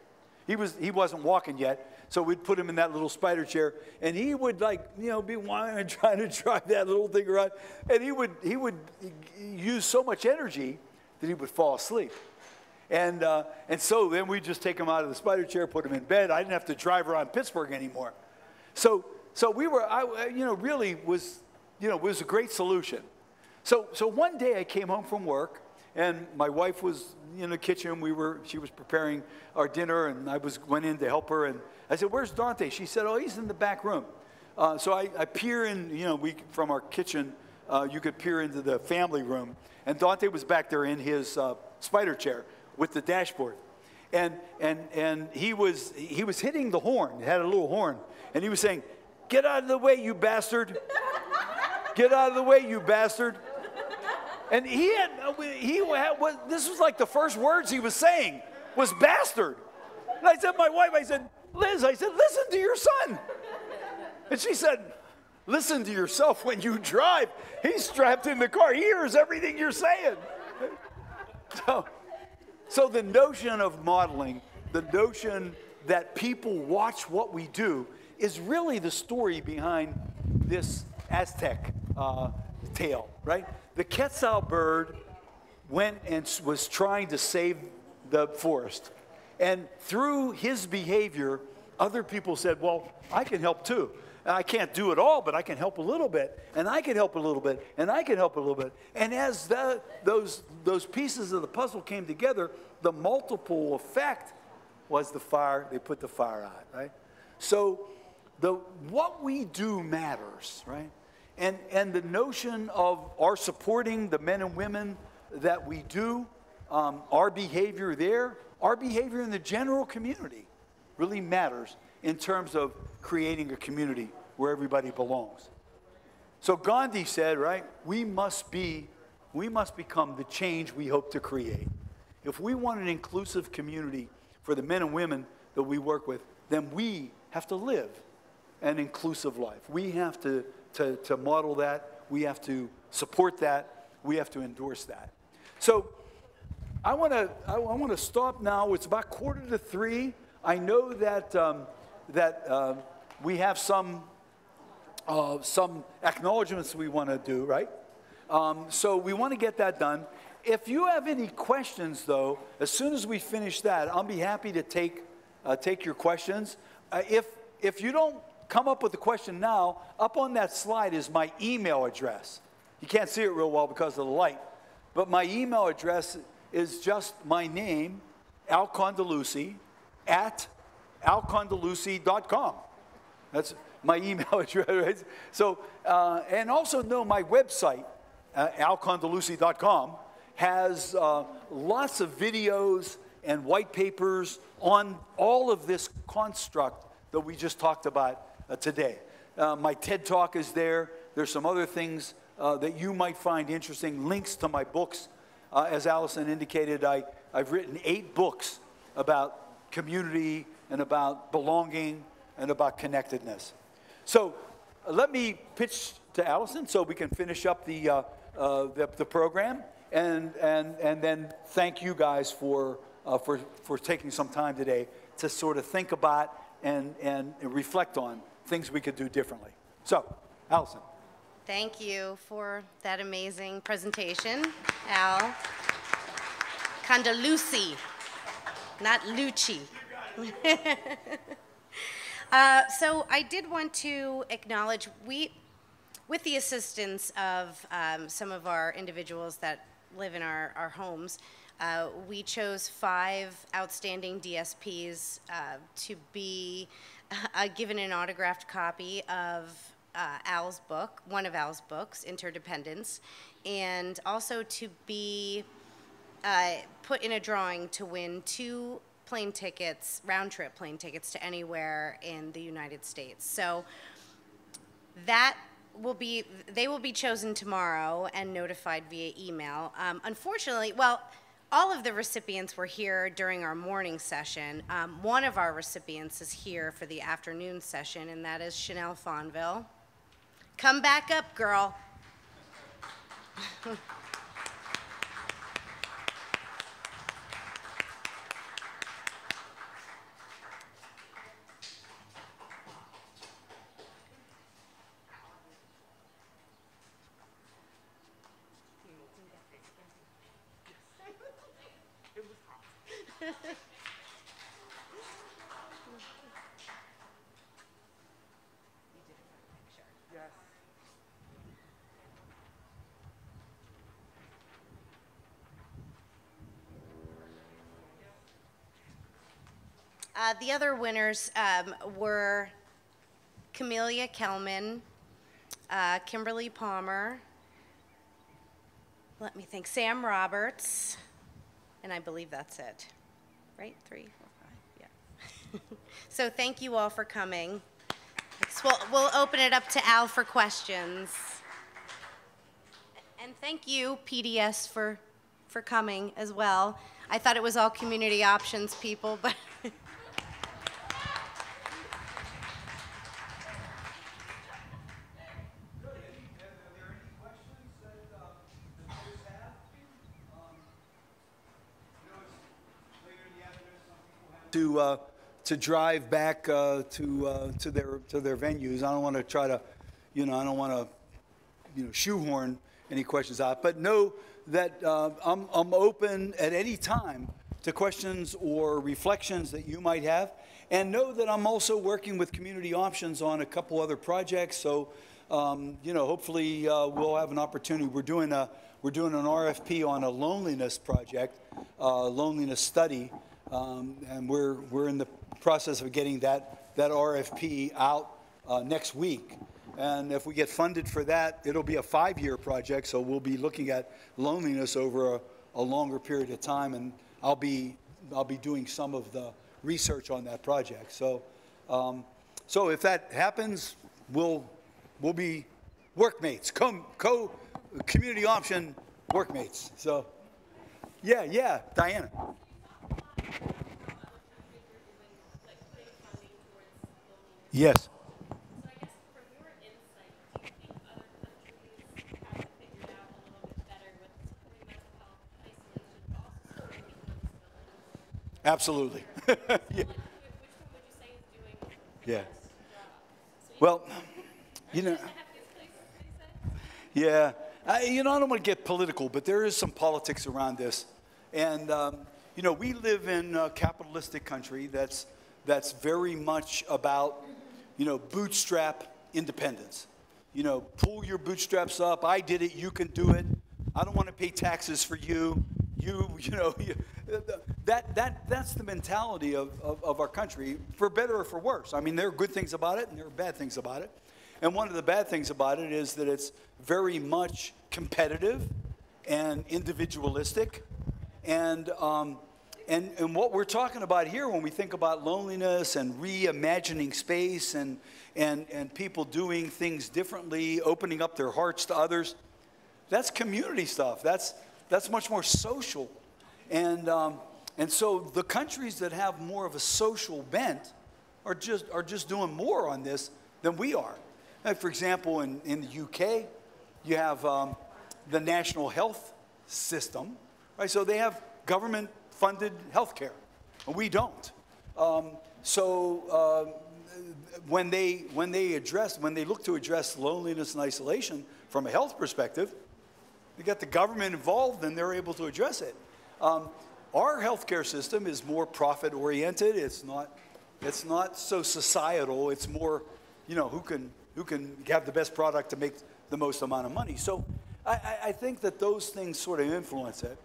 He wasn't walking yet, so we'd put him in that little spider chair, and he would, like, you know, be whining and trying to drive that little thing around. And he would use so much energy that he would fall asleep. And so then we'd just take him out of the spider chair, put him in bed. I didn't have to drive around Pittsburgh anymore. So we were, really was a great solution. So one day I came home from work, and my wife was in the kitchen. She was preparing our dinner, and I went in to help her. And I said, "Where's Dante?" She said, "Oh, he's in the back room." So I peer in, from our kitchen, you could peer into the family room. And Dante was back there in his spider chair with the dashboard. And he was hitting the horn. It had a little horn. And he was saying, "Get out of the way, you bastard. Get out of the way, you bastard." And this was like the first words he was saying was bastard. And I said to my wife, Liz, listen to your son. And she said, "Listen to yourself when you drive. He's strapped in the car. He hears everything you're saying." So the notion of modeling, the notion that people watch what we do, is really the story behind this Aztec tale, right? The Quetzal bird went and was trying to save the forest. And through his behavior, other people said, "Well, I can help too. I can't do it all, but I can help a little bit, and I can help a little bit, and I can help a little bit." And as those pieces of the puzzle came together, the multiple effect was the fire. They put the fire out, right? So what we do matters, right? And the notion of our supporting the men and women that we do, our behavior there, our behavior in the general community really matters in terms of creating a community where everybody belongs. So Gandhi said, right, we must become the change we hope to create. If we want an inclusive community for the men and women that we work with, then we have to live an inclusive life. We have to model that. We have to support that. We have to endorse that. So I want to stop now. It's about 2:45. I know that we have some acknowledgments we want to do, right? So we want to get that done. If you have any questions, though, as soon as we finish that, I'll be happy to take your questions. If you don't come up with a question now, up on that slide is my email address. You can't see it real well because of the light, but my email address is just my name, Al Condalucci, at alcondalucci.com. That's my email address. Right? So, and also know my website, alcondalucci.com, has lots of videos and white papers on all of this construct that we just talked about today. My TED Talk is there. There's some other things that you might find interesting, links to my books. As Allison indicated, I've written 8 books about community and about belonging and about connectedness. So let me pitch to Allison so we can finish up the program, and then thank you guys for taking some time today to sort of think about and reflect on things we could do differently. So, Allison. Thank you for that amazing presentation, Al Condalucci, not Lucci. So I did want to acknowledge, with the assistance of some of our individuals that live in our homes, we chose 5 outstanding DSPs to be given an autographed copy of Al's book, one of Al's books, Interdependence, and also to be put in a drawing to win 2 plane tickets, round-trip plane tickets to anywhere in the United States. So they will be chosen tomorrow and notified via email. Unfortunately, well, all of the recipients were here during our morning session. One of our recipients is here for the afternoon session, and that is Chanel Fonville. Come back up, girl. The other winners were Camelia Kelman, Kimberly Palmer, let me think, Sam Roberts, and I believe that's it. Right? 3, 4, 5, yeah. So thank you all for coming. We'll open it up to Al for questions. And thank you, PDS, for coming as well. I thought it was all community options people, but to drive back to their venues. I don't want to try to, I don't want to, shoehorn any questions out. But know that I'm open at any time to questions or reflections that you might have, and know that I'm also working with Community Options on a couple other projects. So, hopefully we'll have an opportunity. We're doing an RFP on a loneliness project, loneliness study. And we're in the process of getting that RFP out next week. And if we get funded for that, it'll be a 5-year project. So we'll be looking at loneliness over a longer period of time. And I'll be doing some of the research on that project. So if that happens, we'll be workmates, community option workmates. So yeah, Diana. Yes. So I guess from your insight, do you think other countries have it figured out a little bit better with supporting mental health, isolation, but also supporting people with disabilities? Absolutely. So like, which one would you say is doing the Yeah. best job? So Well, are the happiest places, they say? yeah. I don't want to get political, but there is some politics around this. And, we live in a capitalistic country that's very much about, bootstrap independence. Pull your bootstraps up. I did it. You can do it. I don't want to pay taxes for you. That's the mentality of our country, for better or for worse. I mean, there are good things about it and there are bad things about it. And one of the bad things about it is that it's very much competitive and individualistic. And what we're talking about here when we think about loneliness and reimagining space and people doing things differently, opening up their hearts to others, that's community stuff. That's much more social. And so the countries that have more of a social bent are just doing more on this than we are. Like, for example, in the UK, you have the National Health System, right? So they have government-funded health care, and we don't. When they look to address loneliness and isolation from a health perspective, they get the government involved and they're able to address it. Our healthcare system is more profit-oriented. It's not so societal. It's more, who can have the best product to make the most amount of money. So I think that those things sort of influence it.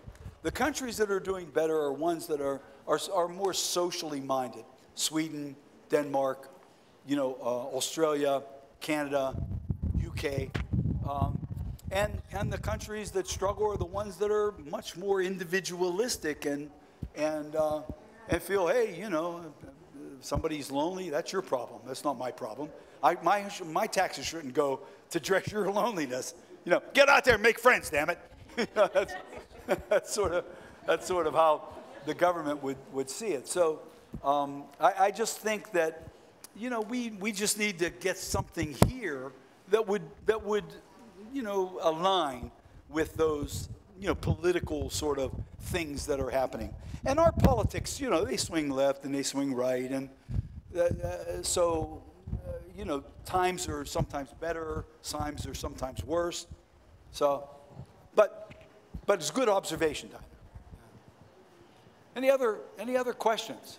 The countries that are doing better are ones that are more socially minded. Sweden, Denmark, Australia, Canada, UK. And the countries that struggle are the ones that are much more individualistic and feel, hey, you know, if somebody's lonely, that's your problem. That's not my problem. My taxes shouldn't go to address your loneliness. You know, get out there and make friends, damn it. You know, that's sort of how the government would see it. So I just think that, you know, we just need to get something here that would you know, align with those, you know, political sort of things that are happening. And our politics, you know, they swing left and they swing right. And so, you know, times are sometimes better, times are sometimes worse. So, but it's good observation, Diana. Any other questions?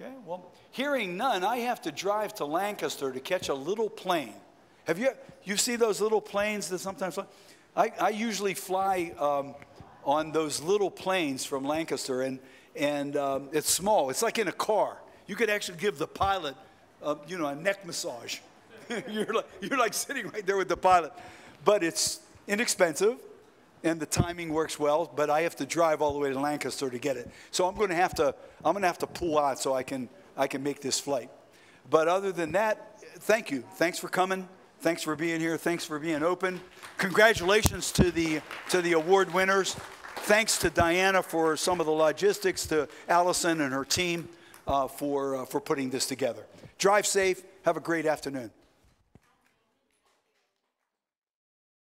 Okay, well, hearing none, I have to drive to Lancaster to catch a little plane. Have you see those little planes that sometimes fly? I usually fly on those little planes from Lancaster, and it's small. It's like in a car. You could actually give the pilot, you know, a neck massage. you're like sitting right there with the pilot, but it's inexpensive, and the timing works well. But I have to drive all the way to Lancaster to get it. So I'm going to have to pull out so I can make this flight. But other than that, thank you. Thanks for coming. Thanks for being here. Thanks for being open. Congratulations to the award winners. Thanks to Diana for some of the logistics, to Allison and her team for putting this together. Drive safe. Have a great afternoon.